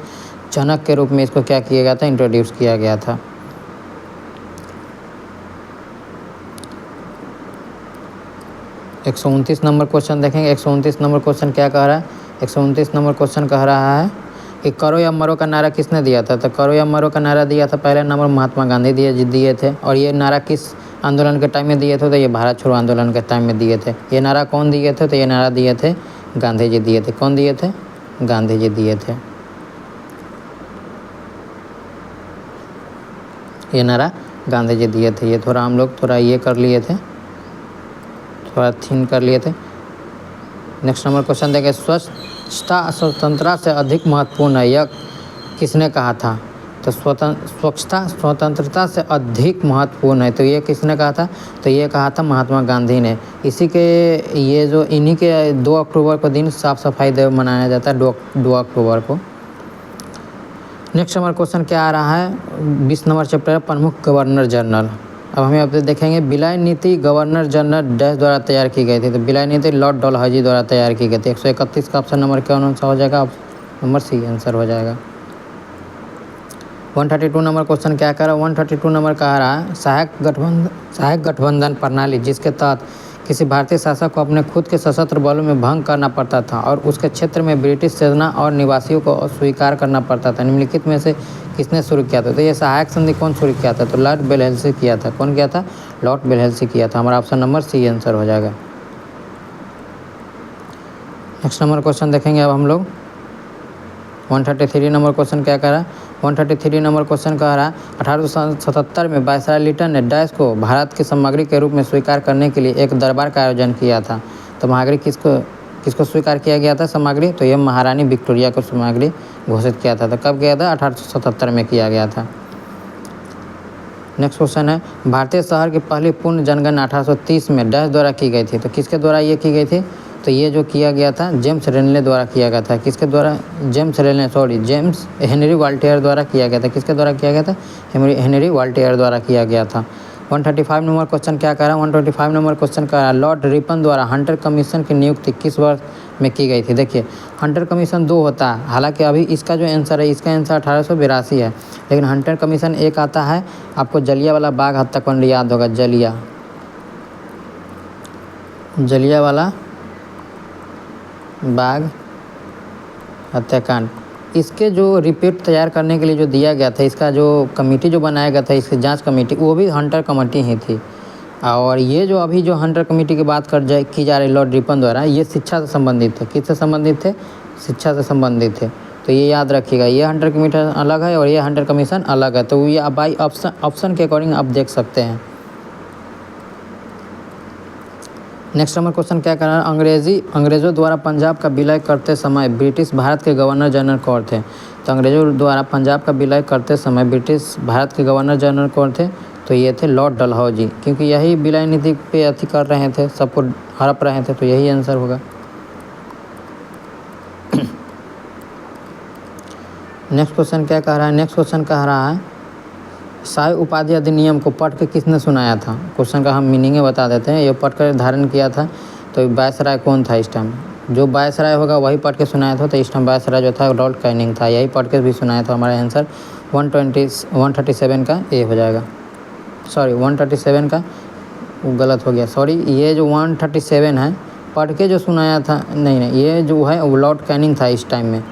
जनक के रूप में इसको क्या किया गया था? इंट्रोड्यूस किया गया था। 129 नंबर क्वेश्चन देखेंगे। 129 नंबर क्वेश्चन क्या कह रहा है? 129 नंबर क्वेश्चन कह रहा है कि करो या मरो का नारा किसने दिया था? तो करो या मरो का नारा दिया था पहले नंबर महात्मा गांधी दिए थे। और ये नारा किस आंदोलन के टाइम में दिए थे? तो ये भारत छोड़ो आंदोलन के टाइम में दिए थे। ये नारा कौन दिए थे? तो ये नारा दिए थे गांधी जी दिए थे। कौन दिए थे? गांधी जी दिए थे। ये नारा गांधी जी दिए थे। ये थोड़ा हम लोग थोड़ा ये कर लिए थे, थोड़ा थीन कर लिए थे। नेक्स्ट नंबर क्वेश्चन देखें। स्वच्छता स्वतंत्रता से अधिक महत्वपूर्ण है, यह किसने कहा था? तो स्वच्छता स्वतंत्रता से अधिक महत्वपूर्ण है, तो ये किसने कहा था? तो ये कहा था महात्मा गांधी ने। इसी के ये जो इन्हीं के 2 अक्टूबर को दिन साफ सफाई दिवस मनाया जाता है, 2 अक्टूबर को। नेक्स्ट नंबर क्वेश्चन क्या आ रहा है? 20 नंबर चैप्टर है, प्रमुख गवर्नर जनरल। अब हमें अब देखेंगे विलय नीति गवर्नर जनरल डैश द्वारा तैयार की गई थी। तो विलय नीति लॉर्ड डलहौजी द्वारा तैयार की गई थी। 131 का ऑप्शन नंबर क्या आंसर हो जाएगा? नंबर सी आंसर हो जाएगा। 132 नंबर क्वेश्चन क्या कर रहा है? 132 नंबर कह रहा है सहायक गठबंधन प्रणाली, जिसके तहत किसी भारतीय शासक को अपने खुद के सशस्त्र बलों में भंग करना पड़ता था और उसके क्षेत्र में ब्रिटिश सेना और निवासियों को स्वीकार करना पड़ता था, निम्नलिखित में से किसने शुरू किया था? तो ये सहायक संधि कौन शुरू किया था? तो लॉर्ड डेलहौसी किया था। कौन किया था? लॉर्ड डेलहौसी किया था। हमारा ऑप्शन नंबर सी आंसर हो जाएगा। नेक्स्ट नंबर क्वेश्चन देखेंगे अब हम लोग। 133 नंबर क्वेश्चन क्या कह रहा है? 133 नंबर क्वेश्चन कह रहा है 1877 में वायसराय लिटन ने डैश को भारत की सामग्री के रूप में स्वीकार करने के लिए एक दरबार का आयोजन किया था। तो सामग्री किसको स्वीकार किया गया था सामग्री? तो ये महारानी विक्टोरिया को सामग्री घोषित किया था। तो कब किया था? 1877 में किया गया था। नेक्स्ट क्वेश्चन है भारतीय शहर की पहली पूर्ण जनगणना 1830 में डैश द्वारा की गई थी। तो किसके द्वारा ये की गई थी? तो ये जो किया गया था जेम्स रेनले द्वारा किया गया था। किसके द्वारा? जेम्स हेनरी वाल्टियर द्वारा किया गया था। किसके द्वारा किया गया था? हेनरी वाल्टियर द्वारा किया गया था। 135 नंबर क्वेश्चन क्या कह रहा है? 125 नंबर क्वेश्चन कह रहा है लॉर्ड रिपन द्वारा हंटर कमीशन की नियुक्ति किस वर्ष में की गई थी? देखिए, हंटर कमीशन 2 होता है। हालांकि अभी इसका जो आंसर है, इसका आंसर 1882 है, लेकिन हंटर कमीशन एक आता है आपको जलियांवाला बाग हत्याकांड याद होगा, जलियांवाला बाग हत्याकांड, इसके जो रिपोर्ट तैयार करने के लिए जो दिया गया था, इसका जो कमेटी जो बनाया गया था, इसकी जांच कमेटी, वो भी हंटर कमेटी ही थी। और ये जो अभी जो हंटर कमेटी की बात की जा रही लॉर्ड रिपन द्वारा, ये शिक्षा से संबंधित थे। किससे संबंधित थे? शिक्षा से संबंधित थे। तो ये याद रखिएगा, ये हंटर कमीशन अलग है और ये हंटर कमीशन अलग है। तो ये बाई ऑप्शन के अकॉर्डिंग आप देख सकते हैं। नेक्स्ट नंबर क्वेश्चन क्या कर रहा है? अंग्रेज़ों द्वारा पंजाब का विलय करते समय ब्रिटिश भारत के गवर्नर जनरल कौन थे? तो अंग्रेज़ों द्वारा पंजाब का विलय करते समय ब्रिटिश भारत के गवर्नर जनरल कौन थे? तो ये थे लॉर्ड डलहौजी, क्योंकि यही विलय नीति पे अथी कर रहे थे, सबको हड़प रहे थे, तो यही आंसर होगा। नेक्स्ट क्वेश्चन क्या कह रहा है? नेक्स्ट क्वेश्चन कह रहा है शाही उपाधि अधिनियम को पढ़ के किसने सुनाया था? क्वेश्चन का हम मीनिंग बता देते हैं। ये पढ़ कर धारण किया था, तो वायसराय कौन था इस टाइम? जो वायसराय होगा वही पढ़ के सुनाया था। तो इस टाइम वायसराय जो था लॉर्ड कैनिंग था, यही पढ़ के भी सुनाया था। हमारा आंसर 137 का ए हो जाएगा। सॉरी 137 का गलत हो गया, सॉरी। ये जो 137 है पढ़ के जो सुनाया था, नहीं, ये जो है वो लॉर्ड कैनिंग था इस टाइम में।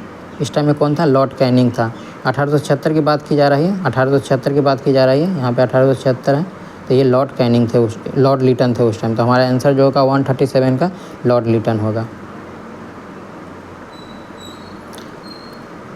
इस टाइम में कौन था? लॉर्ड कैनिंग था। 1876 की बात की जा रही है, 1876 की बात की जा रही है, यहाँ पे 1876 है। तो ये लॉर्ड कैनिंग थे, लॉर्ड लिटन थे उस टाइम। तो हमारा आंसर जो होगा 137 का लॉर्ड लिटन होगा।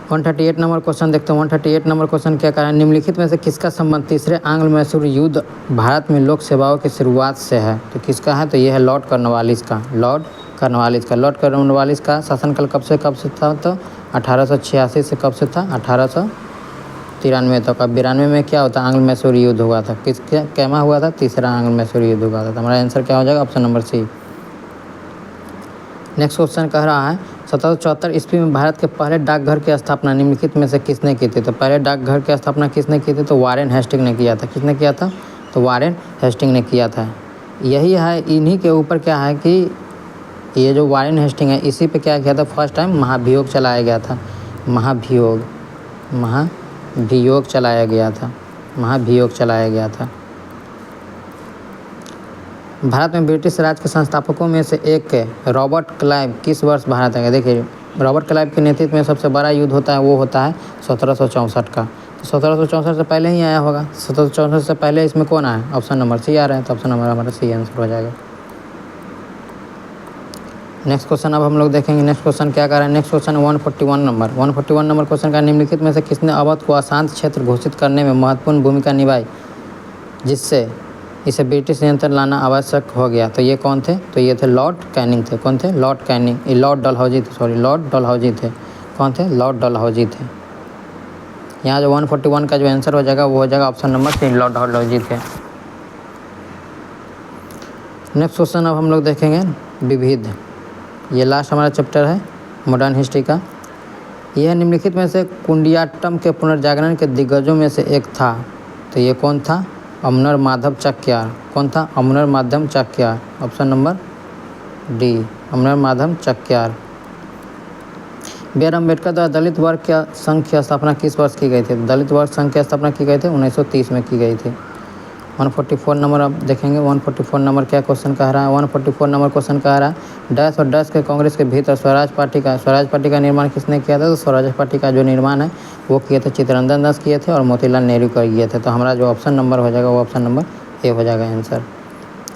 138 नंबर क्वेश्चन देखते हैं। 138 नंबर क्वेश्चन क्या कह रहा है? निम्नलिखित में से किसका संबंध तीसरे आंग्ल मैसूर युद्ध भारत में लोक सेवाओं की शुरुआत से है? तो किसका है? तो ये है लॉर्ड कॉर्नवालिस का। लॉर्ड कॉर्नवालिस का शासनकाल कब से था? तो 1886 से कब से था? 1893 तक। अब 92 में क्या होता? आंग्ल मैसूर युद्ध हुआ था। कैमा हुआ था? तीसरा आंग्ल मैसूर युद्ध हुआ था। तो हमारा आंसर क्या हो जाएगा? Option number C. Next question कह रहा है 1774 ईस्वी में भारत के पहले डाकघर की स्थापना निम्नलिखित में से किसने की थी? तो पहले डाकघर की स्थापना किसने की थी? तो वारेन हेस्टिंग ने किया था। किसने किया था? तो वारेन हेस्टिंग ने किया था। यही है, इन्हीं के ऊपर क्या है कि ये जो वारेन हेस्टिंग है, इसी पे क्या किया था? फर्स्ट टाइम महाभियोग चलाया गया था। महाभियोग चलाया गया था। भारत में ब्रिटिश राज के संस्थापकों में से एक रॉबर्ट क्लाइव किस वर्ष भारत आए? देखिए, रॉबर्ट क्लाइव के नेतृत्व में सबसे बड़ा युद्ध होता है, वो होता है 1764 का। तो 1764 से पहले ही आया होगा। 1764 से पहले इसमें कौन आया? ऑप्शन नंबर सी आ रहा है। तो ऑप्शन नंबर हमारा सी आंसर हो जाएगा। नेक्स्ट क्वेश्चन अब हम लोग देखेंगे। नेक्स्ट क्वेश्चन क्या कर रहा है? नेक्स्ट क्वेश्चन 141 नंबर क्वेश्चन का निम्नलिखित में से किसने अवध को अशांत क्षेत्र घोषित करने में महत्वपूर्ण भूमिका निभाई, जिससे इसे ब्रिटिश नियंत्रण लाना आवश्यक हो गया? तो ये कौन थे? तो ये थे लॉर्ड कैनिंग थे। कौन थे? Lord Canning. ये लॉर्ड डलहौजी थे, सॉरी लॉर्ड डलहौजी थे। कौन थे? लॉर्ड डलहौजी थे। यहाँ जो 141 का जो आंसर हो जाएगा वो हो जाएगा option number C, Lord Dalhousie थे। नेक्स्ट क्वेश्चन अब हम लोग देखेंगे विविध। ये लास्ट हमारा चैप्टर है मॉडर्न हिस्ट्री का। यह निम्नलिखित में से कुंडियाट्टम के पुनर्जागरण के दिग्गजों में से एक था। तो ये कौन था? अमनर माधव चक्यार। कौन था? Ammanur Madhav Chakyar. Option number D, Ammanur Madhav Chakyar. B R. Ambedkar द्वारा दलित वर्ग के संघ की स्थापना किस वर्ष की गई थी? दलित वर्ग संघ की स्थापना की गई थी 1930 में की गई थी। 144 नंबर आप देखेंगे। 144 नंबर क्या क्वेश्चन कह रहा है? 144 नंबर क्वेश्चन कह रहा है डैश और डैश के कांग्रेस के भीतर स्वराज पार्टी का निर्माण किसने किया था? तो स्वराज पार्टी का जो निर्माण है वो किए थे चित्तरंजन दास किए थे और मोतीलाल नेहरू कर किए थे। तो हमारा जो ऑप्शन नंबर हो जाएगा वो ऑप्शन नंबर ए हो जाएगा आंसर।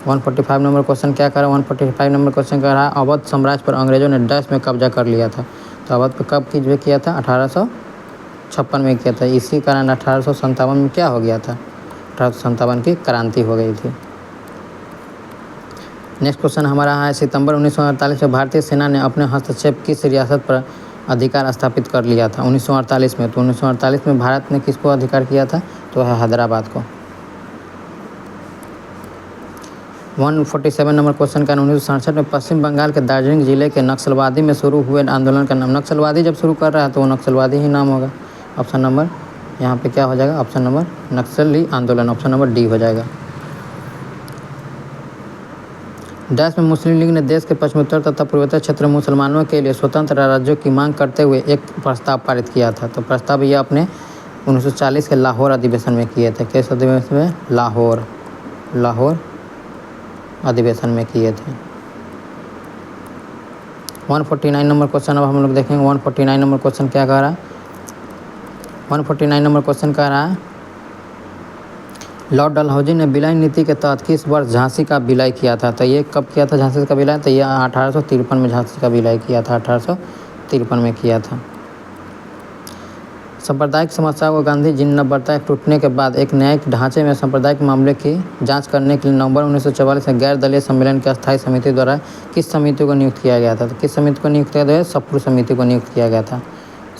145 नंबर क्वेश्चन क्या कर रहा है? 145 नंबर क्वेश्चन कह रहा है अवध साम्राज्य पर अंग्रेजों ने डैश में कब्जा कर लिया था। तो अवध पर कब किया था? 1856 में किया था। इसी कारण 1857 में क्या हो गया था? 1857 की क्रांति हो गई थी। नेक्स्ट क्वेश्चन हमारा है सितंबर 1948 में भारतीय सेना ने अपने हस्तक्षेप किस रियासत पर अधिकार स्थापित कर लिया था? 1948 में। तो 1948 में भारत ने किसको अधिकार किया था? तो है हैदराबाद को। 147 नंबर क्वेश्चन का 1967 में पश्चिम बंगाल के दार्जिलिंग जिले के नक्सलवादी में शुरू हुए आंदोलन का नाम? नक्सलवादी जब शुरू कर रहा है तो वो नक्सलवादी ही नाम होगा। ऑप्शन नंबर यहाँ पे क्या हो जाएगा? ऑप्शन नंबर नक्सली आंदोलन। ऑप्शन नंबर डी हो जाएगा। डैश में मुस्लिम लीग ने देश के पश्चिमोत्तर तथा पूर्वोत्तर क्षेत्र में मुसलमानों के लिए स्वतंत्र राज्यों की मांग करते हुए एक प्रस्ताव पारित किया था। तो प्रस्ताव ये अपने 1940 के लाहौर अधिवेशन में किए थे। किस अधिवेशन में? लाहौर अधिवेशन में किए थे। 149 नंबर क्वेश्चन अब हम लोग देखेंगे। 149 नंबर क्वेश्चन क्या कह रहा है? 149 नंबर क्वेश्चन कह रहा है लॉर्ड डलहौजी ने विलय नीति के तहत किस वर्ष झांसी का विलय किया था? तो ये कब किया था झांसी का विलय? तो ये 1853 में झांसी का विलय किया था, 1853 में किया था। सांप्रदायिक समस्याओं को गांधी जी ने बरताए टूटने के बाद एक न्यायिक ढांचे में सांप्रदायिक मामले की जांच करने के लिए नवंबर 1944 में गैर दलीय सम्मेलन की अस्थायी समिति द्वारा किस समिति को नियुक्त किया गया था? तो किस समिति को नियुक्त किया गया? सप्रू समिति को नियुक्त किया गया था।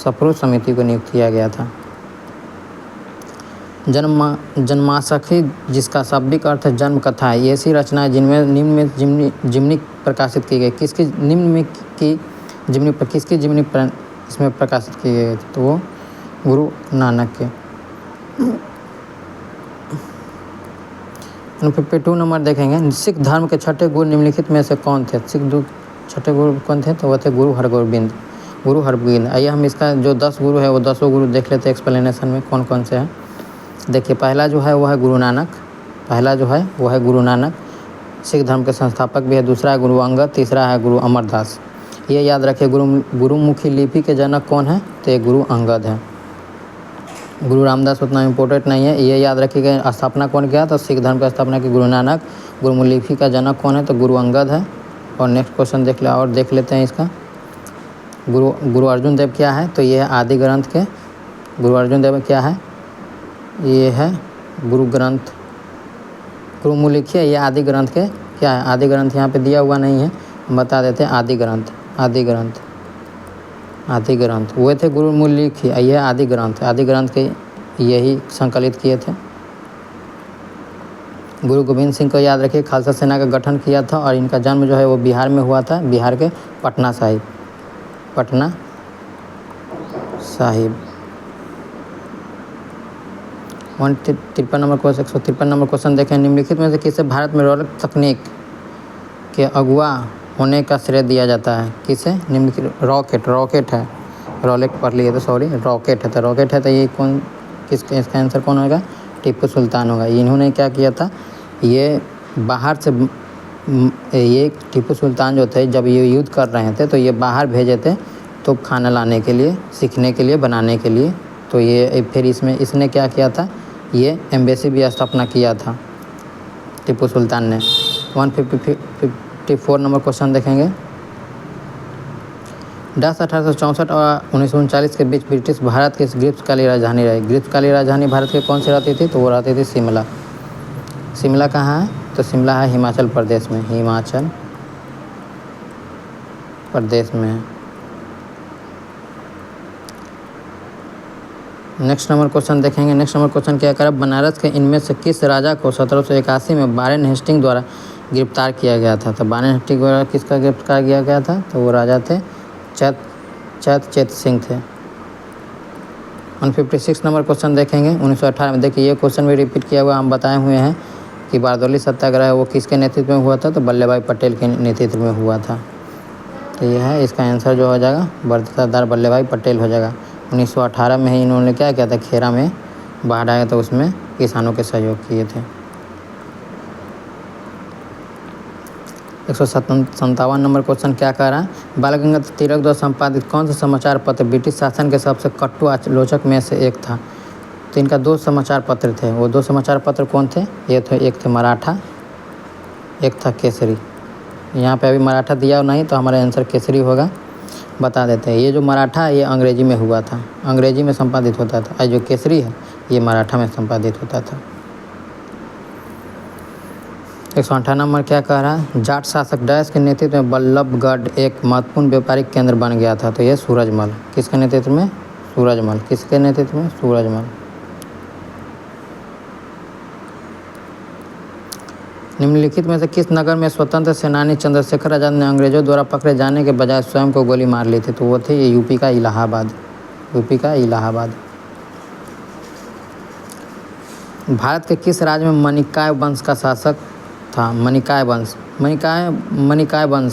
सप्रू समिति को नियुक्त किया गया था। जन्माशखी, जिसका शाब्दिक अर्थ है जन्म कथा है, ये ऐसी रचना है जिनमें निम्न में जिमनी प्रकाशित की गई। किसकी निम्न में की जिमनी किसकी जिमनी इसमें प्रकाशित की गई? तो वो गुरु नानक के। 52 नंबर देखेंगे। सिख धर्म के छठे गुरु निम्नलिखित में से कौन थे? छठे गुरु कौन थे? तो वो थे गुरु हरगोबिंद। आइए हम इसका जो 10 गुरु है वो 10 गुरु देख लेते हैं एक्सप्लेनेशन में कौन कौन से हैं। देखिए, पहला जो है वो है गुरु नानक, सिख धर्म के संस्थापक भी है। दूसरा है गुरु अंगद, तीसरा है गुरु अमरदास। ये याद रखिए। गुरुमुखी लिपि के जनक कौन है? तो ये गुरु अंगद है। गुरु रामदास उतना इम्पोर्टेंट नहीं है, ये याद रखिएगा। स्थापना कौन किया? तो सिख धर्म की स्थापना की गुरु नानक। गुरुमुखी लिपि का जनक कौन है? तो गुरु अंगद है। और नेक्स्ट क्वेश्चन देख लेते हैं इसका। गुरु अर्जुन देव क्या है? तो ये है आदि ग्रंथ के। गुरु अर्जुन देव क्या है? ये है गुरु ग्रंथ। गुरुमुखी लिखिए, ये आदि ग्रंथ के क्या है? आदि ग्रंथ यहाँ पे दिया हुआ नहीं है, हम बता देते हैं। आदि ग्रंथ वो थे गुरुमुखी लिखी, ये आदि ग्रंथ के यही संकलित किए थे। गुरु गोविंद सिंह को याद रखिए, खालसा सेना का गठन किया था और इनका जन्म जो है वो बिहार में हुआ था, बिहार के Patna Sahib. 153 number question 153 number question देखें। निम्नलिखित में से किसे भारत में रॉकेट तकनीक के अगुवा होने का श्रेय दिया जाता है? किसे? निम्नलिखित रॉकेट है, रॉलेट पढ़ लिए तो सॉरी, रॉकेट है तो ये इसका आंसर कौन होगा? टीपू सुल्तान होगा। इन्होंने क्या किया था? ये बाहर से ये टीपू सुल्तान जो थे जब ये युद्ध कर रहे थे तो ये बाहर भेजे थे तो खाना लाने के लिए, सीखने के लिए, बनाने के लिए। तो ये फिर इसने क्या किया था? ये एम्बेसी भी स्थापना किया था टीपू सुल्तान ने। 154 नंबर क्वेश्चन देखेंगे। 1864 और 1939 के बीच ब्रिटिश भारत की ग्रीष्मकालीन राजधानी रही। ग्रीष्मकालीन राजधानी भारत की कौन सी रहती थी? तो वो रहती थी शिमला। शिमला कहाँ है? तो शिमला है हिमाचल प्रदेश में, है। नेक्स्ट नंबर क्वेश्चन देखेंगे। नेक्स्ट नंबर क्वेश्चन क्या कर? बनारस के इनमें से किस राजा को 1781 में वारेन हेस्टिंग द्वारा गिरफ्तार किया गया था? तो वारेन हेस्टिंग द्वारा किसका गिरफ्तार किया गया था? तो वो राजा थे चैत सिंह थे। 156 नंबर क्वेश्चन देखेंगे। 1918 में देखिए, ये क्वेश्चन भी रिपीट किया हुआ, हम बताए हुए हैं कि बारदौली सत्याग्रह वो किसके नेतृत्व में हुआ था? तो वल्लभ भाई पटेल के नेतृत्व में हुआ था। तो ये है इसका आंसर जो हो जाएगा सरदार वल्लभ भाई पटेल हो जाएगा। 1918 में ही इन्होंने क्या किया था? खेरा में बाढ़ आया तो उसमें किसानों के सहयोग किए थे। 157 नंबर क्वेश्चन क्या कह रहा है? बाल गंगाधर तिलक द्वारा संपादित कौन सा समाचार पत्र ब्रिटिश शासन के सबसे कट्टू आलोचक में से एक था? तो इनका 2 समाचार पत्र थे। वो 2 समाचार पत्र कौन थे? एक थे मराठा, एक था केसरी। यहाँ पे अभी मराठा दिया नहीं तो हमारा आंसर केसरी होगा। बता देते हैं, ये जो मराठा है ये अंग्रेजी में हुआ था, अंग्रेजी में संपादित होता था। और जो केसरी है ये मराठा में संपादित होता था। 158 नंबर क्या कह रहा है? जाट शासक डैश के नेतृत्व में बल्लभगढ़ एक महत्वपूर्ण व्यापारिक केंद्र बन गया था। तो ये सूरजमल। किसके नेतृत्व में? सूरजमल। किसके नेतृत्व में? सूरजमल। निम्नलिखित में से किस नगर में स्वतंत्र सेनानी चंद्रशेखर आजाद ने अंग्रेजों द्वारा पकड़े जाने के बजाय स्वयं को गोली मार ली थी? तो वो थे ये यूपी का इलाहाबाद। भारत के किस राज्य में मणिकाय वंश का शासक था? मणिकाय वंश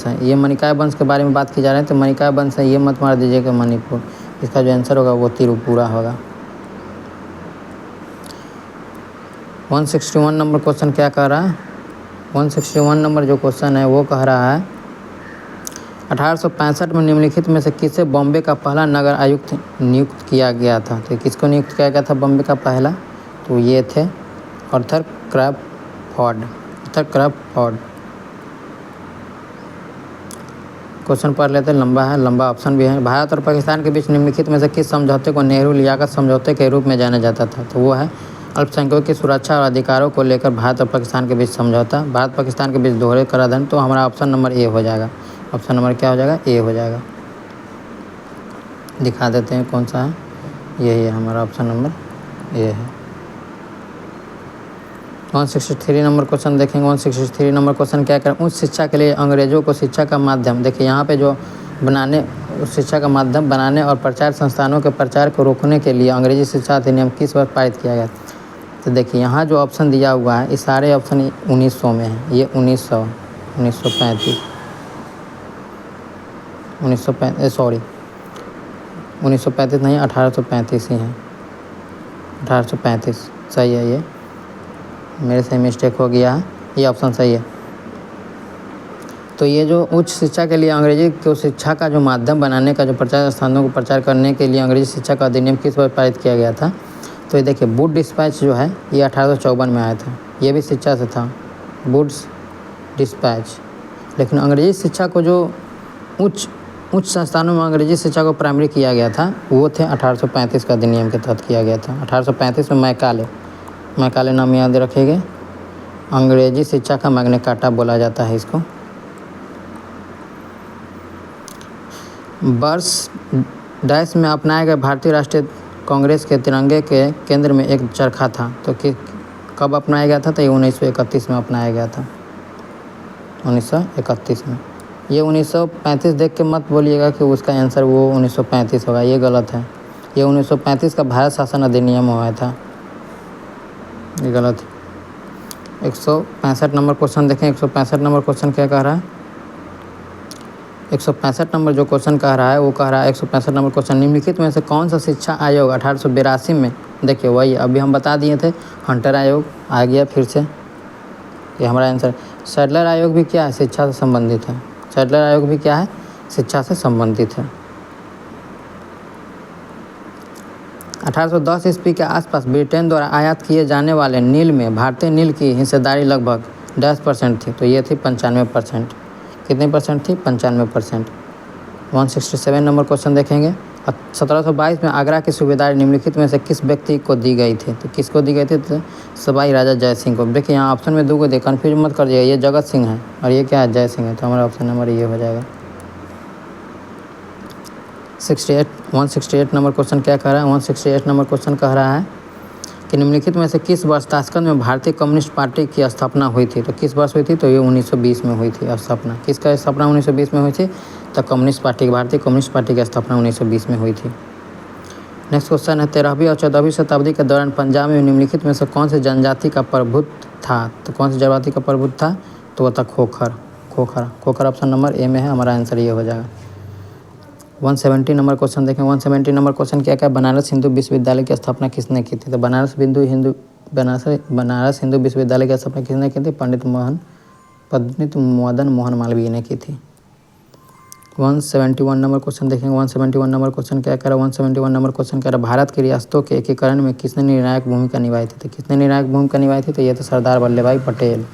है। ये मणिकाय वंश के बारे में बात की जा रही है। तो मणिकाय वंश है, ये मत मार दीजिएगा मणिपुर। इसका जो आंसर होगा वो त्रिपुरा होगा। 161 नंबर क्वेश्चन क्या कह रहा है? 161 नंबर जो क्वेश्चन है वो कह रहा है 1865 में निम्नलिखित में से किसे बॉम्बे का पहला नगर आयुक्त नियुक्त किया गया था? तो किसको नियुक्त किया गया था बॉम्बे का पहला? तो ये थे आर्थर क्रैफोर्ड। क्वेश्चन पढ़ लेते हैं, लंबा है, लंबा ऑप्शन भी है। भारत और पाकिस्तान के बीच निम्नलिखित में से किस समझौते को नेहरू लियाकत समझौते के रूप में जाना जाता था? तो वो है अल्पसंख्यकों की सुरक्षा और अधिकारों को लेकर भारत और पाकिस्तान के बीच समझौता। भारत पाकिस्तान के बीच दोहरे कराधान। तो हमारा ऑप्शन नंबर ए हो जाएगा। ऑप्शन नंबर क्या हो जाएगा? ए हो जाएगा। दिखा देते हैं कौन सा है, यही है हमारा ऑप्शन नंबर ए है। 163 नंबर क्वेश्चन देखेंगे। 163 नंबर क्वेश्चन क्या करें? उच्च शिक्षा के लिए अंग्रेजों को शिक्षा का माध्यम, देखिए यहाँ पे जो शिक्षा का माध्यम बनाने और प्रचार संस्थानों के प्रचार को रोकने के लिए अंग्रेजी शिक्षा अधिनियम किस वर्ष पारित किया गया? तो देखिए यहाँ जो ऑप्शन दिया हुआ है, ये सारे ऑप्शन 1900 में है। ये 1935 नहीं, 1835 ही है। 1835 सही है, ये मेरे से मिस्टेक हो गया है, ये ऑप्शन सही है। तो ये जो उच्च शिक्षा के लिए अंग्रेजी को शिक्षा का जो माध्यम बनाने का, जो प्रचार स्थानों को प्रचार करने के लिए अंग्रेजी शिक्षा का अधिनियम किस वर्ष पारित किया गया था? तो ये देखिए वुड डिस्पैच जो है ये 1854 में आया था। ये भी शिक्षा से था, वुड्स डिस्पैच। लेकिन अंग्रेजी शिक्षा को जो उच्च संस्थानों में अंग्रेजी शिक्षा को प्राइमरी किया गया था वो थे 1835 का अधिनियम के तहत किया गया था। 1835 में मैकाले नाम याद रखेंगे। अंग्रेजी शिक्षा का मैग्ना कार्टा बोला जाता है इसको। वर्ष डैश में अपनाए गए भारतीय राष्ट्रीय कांग्रेस के तिरंगे के केंद्र में एक चरखा था। तो कब अपनाया गया था? तो ये 1931 में अपनाया गया था। 1931 में। ये 1935 देख के मत बोलिएगा कि उसका आंसर वो 1935 होगा, ये गलत है। ये 1935 का भारत शासन अधिनियम हुआ था, ये गलत है। 165 नंबर क्वेश्चन देखें। 165 नंबर क्वेश्चन क्या कह रहा है? 165 नंबर जो क्वेश्चन कह रहा है वो कह रहा है 165 नंबर क्वेश्चन, निम्नलिखित में से कौन सा शिक्षा आयोग 1882 में, देखिए वही अभी हम बता दिए थे, हंटर आयोग आ गया फिर से, ये हमारा आंसर। सैडलर आयोग भी क्या है? शिक्षा से संबंधित है। सैडलर आयोग भी क्या है? शिक्षा से संबंधित है। 1810 ईस्वी के आसपास ब्रिटेन द्वारा आयात किए जाने वाले नील में भारतीय नील की हिस्सेदारी लगभग 10% थी। तो ये थी 95%। कितनी परसेंट थी? 95%। 167 नंबर क्वेश्चन देखेंगे। 1722 में आगरा की सूबेदारी निम्नलिखित में से किस व्यक्ति को दी गई थी? तो किसको दी गई थी? तो सवाई राजा जय सिंह को। देखिए यहाँ ऑप्शन में 2 को दे, कन्फ्यूज मत कर दिया, ये जगत सिंह है और ये क्या है? जय सिंह है। तो हमारा ऑप्शन नंबर ये हो जाएगा। 168 नंबर क्वेश्चन क्या कह रहा है? 168 नंबर क्वेश्चन कह रहा है कि निम्नलिखित में से किस वर्ष ताशकंद में भारतीय कम्युनिस्ट पार्टी की स्थापना हुई थी? तो किस वर्ष हुई थी? तो ये 1920 में हुई थी स्थापना। किसका स्थापना 1920 में हुई थी? तो कम्युनिस्ट पार्टी की, भारतीय कम्युनिस्ट पार्टी की स्थापना 1920 में हुई थी। नेक्स्ट क्वेश्चन है 13वीं और 14वीं शताब्दी के दौरान पंजाब में निम्नलिखित में से कौन से जनजाति का प्रभुत्व था? तो कौन सी जनजाति का प्रभुत्व था? तो वो था खोखर ऑप्शन नंबर ए में है, हमारा आंसर ये हो जाएगा। 170 नंबर क्वेश्चन देखें। 170 नंबर क्वेश्चन क्या बनारस हिंदू विश्वविद्यालय की स्थापना किसने की थी? तो बनारस हिंदू विश्वविद्यालय की स्थापना किसने की थी? पंडित मदन मोहन मालवीय ने की थी। 171 नंबर क्वेश्चन देखेंगे। 171 नंबर क्वेश्चन क्या कह रहा है? 171 नंबर क्वेश्चन कह रहा है भारत की रियासतों के एकीकरण में किसने निर्णायक भूमिका निभाई थी? तो किसने निर्णायक भूमिका निभाई थी? तो ये तो सरदार वल्लभ भाई पटेल।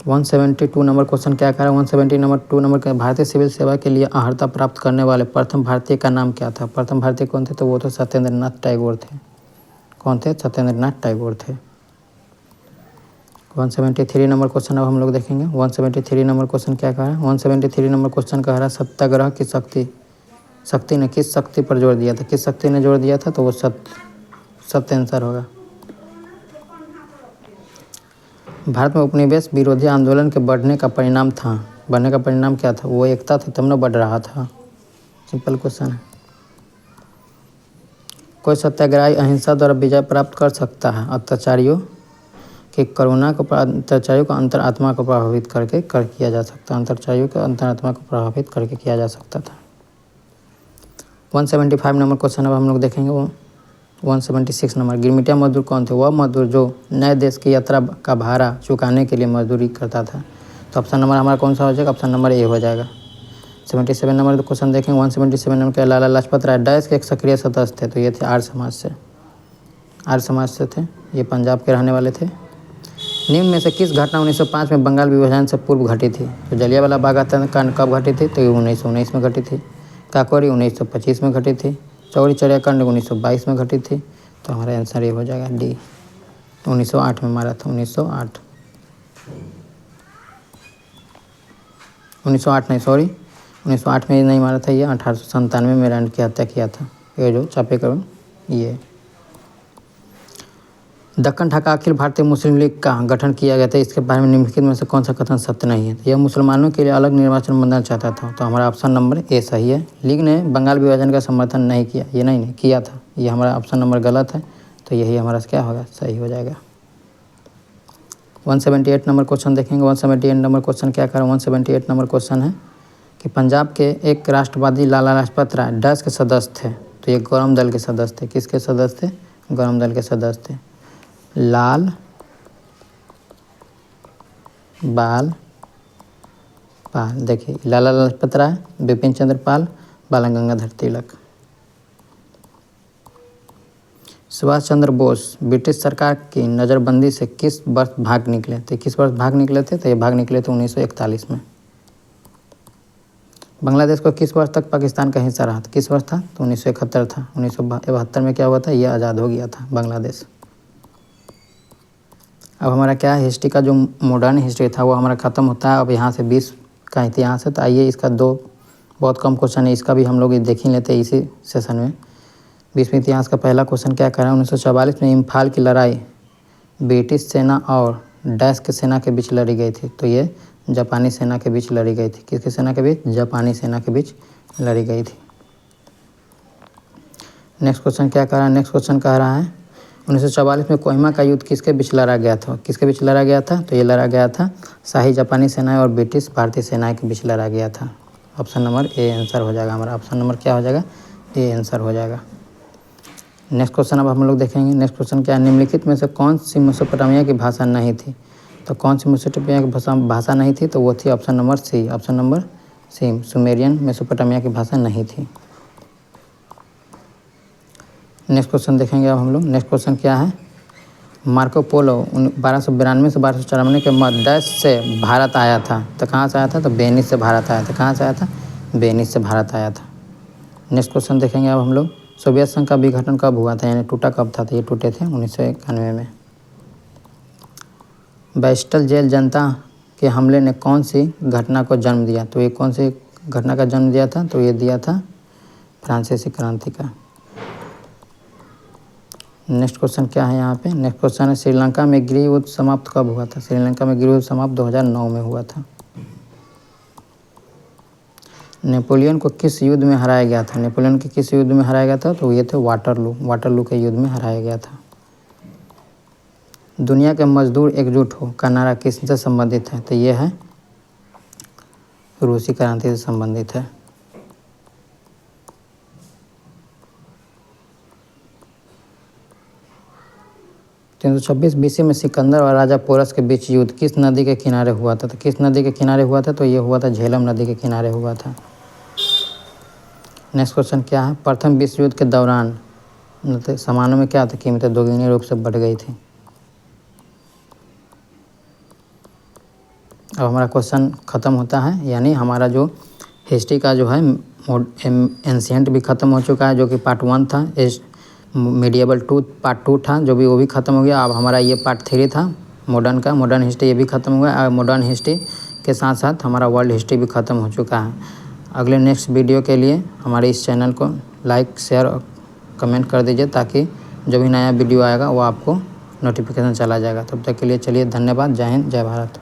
172 नंबर क्वेश्चन क्या कह रहा है? 172 नंबर का भारतीय सिविल सेवा के लिए अर्हता प्राप्त करने वाले प्रथम भारतीय का नाम क्या था? प्रथम भारतीय कौन थे? तो वो तो सत्येंद्रनाथ टैगोर थे। कौन थे? सत्येंद्रनाथ टैगोर थे। 173 नंबर क्वेश्चन अब हम लोग देखेंगे। 173 नंबर क्वेश्चन क्या कह रहा है? 173 नंबर क्वेश्चन कह रहा है सत्याग्रह की शक्ति ने किस शक्ति पर जोर दिया था? किस शक्ति ने जोर दिया था? तो वो सत्य आंसर होगा। भारत में उपनिवेश विरोधी आंदोलन के बढ़ने का परिणाम क्या था? वो एकता थी तब न बढ़ रहा था। सिंपल क्वेश्चन है। कोई सत्याग्रही अहिंसा द्वारा विजय प्राप्त कर सकता है अत्याचारियों को अंतरात्मा को प्रभावित करके किया जा सकता है। अंतरचारियों को अंतरात्मा को प्रभावित करके किया जा सकता था। 175 नंबर क्वेश्चन अब हम लोग देखेंगे। वो 176 नंबर, गिरमिटिया मजदूर कौन थे? वह मजदूर जो नए देश की यात्रा का भाड़ा चुकाने के लिए मजदूरी करता था। तो ऑप्शन नंबर हमारा कौन सा हो जाएगा, ऑप्शन नंबर ए हो जाएगा। 77 नंबर क्वेश्चन देखेंगे। 177 नंबर के लाला लाजपत राय डैश के एक सक्रिय सदस्य थे, तो ये थे आर्य समाज से, आर्य समाज से थे, ये पंजाब के रहने वाले थे। निम्न में से किस घटना 1905 में बंगाल विभाजन से पूर्व घटी थी, तो जलियांवाला बाग हत्याकांड कब घटी थी, तो ये 1919 में घटी थी। काकोरी 1925 में घटी थी। चौरी चौरा कांड 1922 में घटी थी। तो हमारा आंसर ये हो जाएगा डी, 1908 में मारा था, 1908 नहीं, सॉरी 1908 में नहीं मारा था, ये 1897 में रैंड की हत्या किया था, ये जो चापेकर। ये दक्कन ढाका अखिल भारतीय मुस्लिम लीग का गठन किया गया था, इसके बारे में निम्नलिखित में से कौन सा कथन सत्य नहीं है, तो यह मुसलमानों के लिए अलग निर्वाचन मंडल चाहता था, तो हमारा ऑप्शन नंबर ए सही है। लीग ने बंगाल विभाजन का समर्थन नहीं किया, ये नहीं किया था, ये हमारा ऑप्शन नंबर गलत है, तो यही हमारा क्या होगा, सही हो जाएगा। 178 नंबर क्वेश्चन देखेंगे। 178 नंबर क्वेश्चन क्या कर, 178 नंबर क्वेश्चन है कि पंजाब के एक राष्ट्रवादी लाला लाजपत राय डैश के सदस्य थे, तो ये गौरम दल के सदस्य थे। किसके सदस्य थे, गौरम दल के सदस्य थे। लाल बाल पाल, देखिए लाला लाजपत राय, बिपिन चंद्र पाल, बाल गंगाधर तिलक। सुभाष चंद्र बोस ब्रिटिश सरकार की नज़रबंदी से किस वर्ष भाग निकले थे, किस वर्ष भाग निकले थे, तो ये भाग निकले थे 1941 में। बांग्लादेश को किस वर्ष तक पाकिस्तान का हिस्सा रहा था, किस वर्ष था, तो 1971 था। 1972 में क्या हुआ था, ये आज़ाद हो गया था बांग्लादेश। अब हमारा क्या है, हिस्ट्री का जो मॉडर्न हिस्ट्री था वो हमारा ख़त्म होता है। अब यहाँ से 20 का इतिहास है, तो आइए इसका दो बहुत कम क्वेश्चन है, इसका भी हम लोग देख ही लेते हैं इसी सेशन में। 20वें इतिहास का पहला क्वेश्चन क्या कर रहा है, 1944 में इम्फाल की लड़ाई ब्रिटिश सेना और डैश के सेना के बीच लड़ी गई थी, तो ये जापानी सेना के बीच लड़ी गई थी। किसकी सेना के बीच, जापानी सेना के बीच लड़ी गई थी। नेक्स्ट क्वेश्चन क्या कर रहा है, नेक्स्ट क्वेश्चन कह रहा है 1944 में कोहिमा का युद्ध किसके बीच लड़ा गया था, किसके बीच लड़ा गया था, तो ये लड़ा गया था शाही जापानी सेना और ब्रिटिश भारतीय सेना के बीच लड़ा गया था। ऑप्शन नंबर ए आंसर हो जाएगा हमारा, ऑप्शन नंबर क्या हो जाएगा, ए आंसर हो जाएगा। नेक्स्ट क्वेश्चन अब हम लोग देखेंगे। नेक्स्ट क्वेश्चन क्या है, निम्नलिखित में से कौन सी मेसोपोटामिया की भाषा नहीं थी, तो कौन सी मेसोपोटामिया की भाषा नहीं थी, तो वो थी option number C, option number C, Sumerian Mesopotamia की भाषा नहीं थी। नेक्स्ट क्वेश्चन देखेंगे अब हम लोग। नेक्स्ट क्वेश्चन क्या है, मार्को पोलो 1292 से 1294 के मध्य डैश से भारत आया था, तो कहाँ से आया था, तो वेनिस से भारत आया था। कहाँ से आया था, वेनिस से भारत आया था। नेक्स्ट क्वेश्चन देखेंगे अब हम लोग, सोवियत संघ का विघटन कब हुआ था, यानी टूटा कब था, तो ये टूटे थे 1991 में। बैस्टल जेल जनता के हमले ने कौन सी घटना को जन्म दिया, तो ये कौन सी घटना का जन्म दिया था, तो ये दिया था फ्रांसीसी क्रांति का। नेक्स्ट क्वेश्चन क्या है यहाँ पे, नेक्स्ट क्वेश्चन है श्रीलंका में गृह युद्ध समाप्त कब हुआ था, श्रीलंका में गृह युद्ध समाप्त 2009 में हुआ था। नेपोलियन को किस युद्ध में हराया गया था, नेपोलियन के किस युद्ध में हराया गया था, तो ये थे वाटरलू के युद्ध में हराया गया था। दुनिया के मजदूर एकजुट हो का नारा किससे संबंधित है, तो ये है रूसी क्रांति से संबंधित है। 326 BC में सिकंदर और राजा पोरस के बीच युद्ध किस नदी के किनारे हुआ था, तो किस नदी के किनारे हुआ था, तो ये हुआ था झेलम नदी के किनारे हुआ था। नेक्स्ट क्वेश्चन क्या है, प्रथम विश्व युद्ध के दौरान सामानों में क्या था, कीमतें दोगुनी रूप से बढ़ गई थी। अब हमारा क्वेश्चन ख़त्म होता है, यानी हमारा जो हिस्ट्री का जो है एंशिएंट भी ख़त्म हो चुका है, जो कि पार्ट 1 था। मेडिएवल 2 पार्ट 2 था, जो भी वो भी ख़त्म हो गया। अब हमारा ये पार्ट 3 था मॉडर्न का, मॉडर्न हिस्ट्री ये भी ख़त्म हो गया। मॉडर्न हिस्ट्री के साथ साथ हमारा वर्ल्ड हिस्ट्री भी ख़त्म हो चुका है। अगले नेक्स्ट वीडियो के लिए हमारे इस चैनल को लाइक, शेयर और कमेंट कर दीजिए, ताकि जो भी नया वीडियो आएगा वो आपको नोटिफिकेशन चला जाएगा। तब तक के लिए चलिए धन्यवाद। जय हिंद, जय भारत।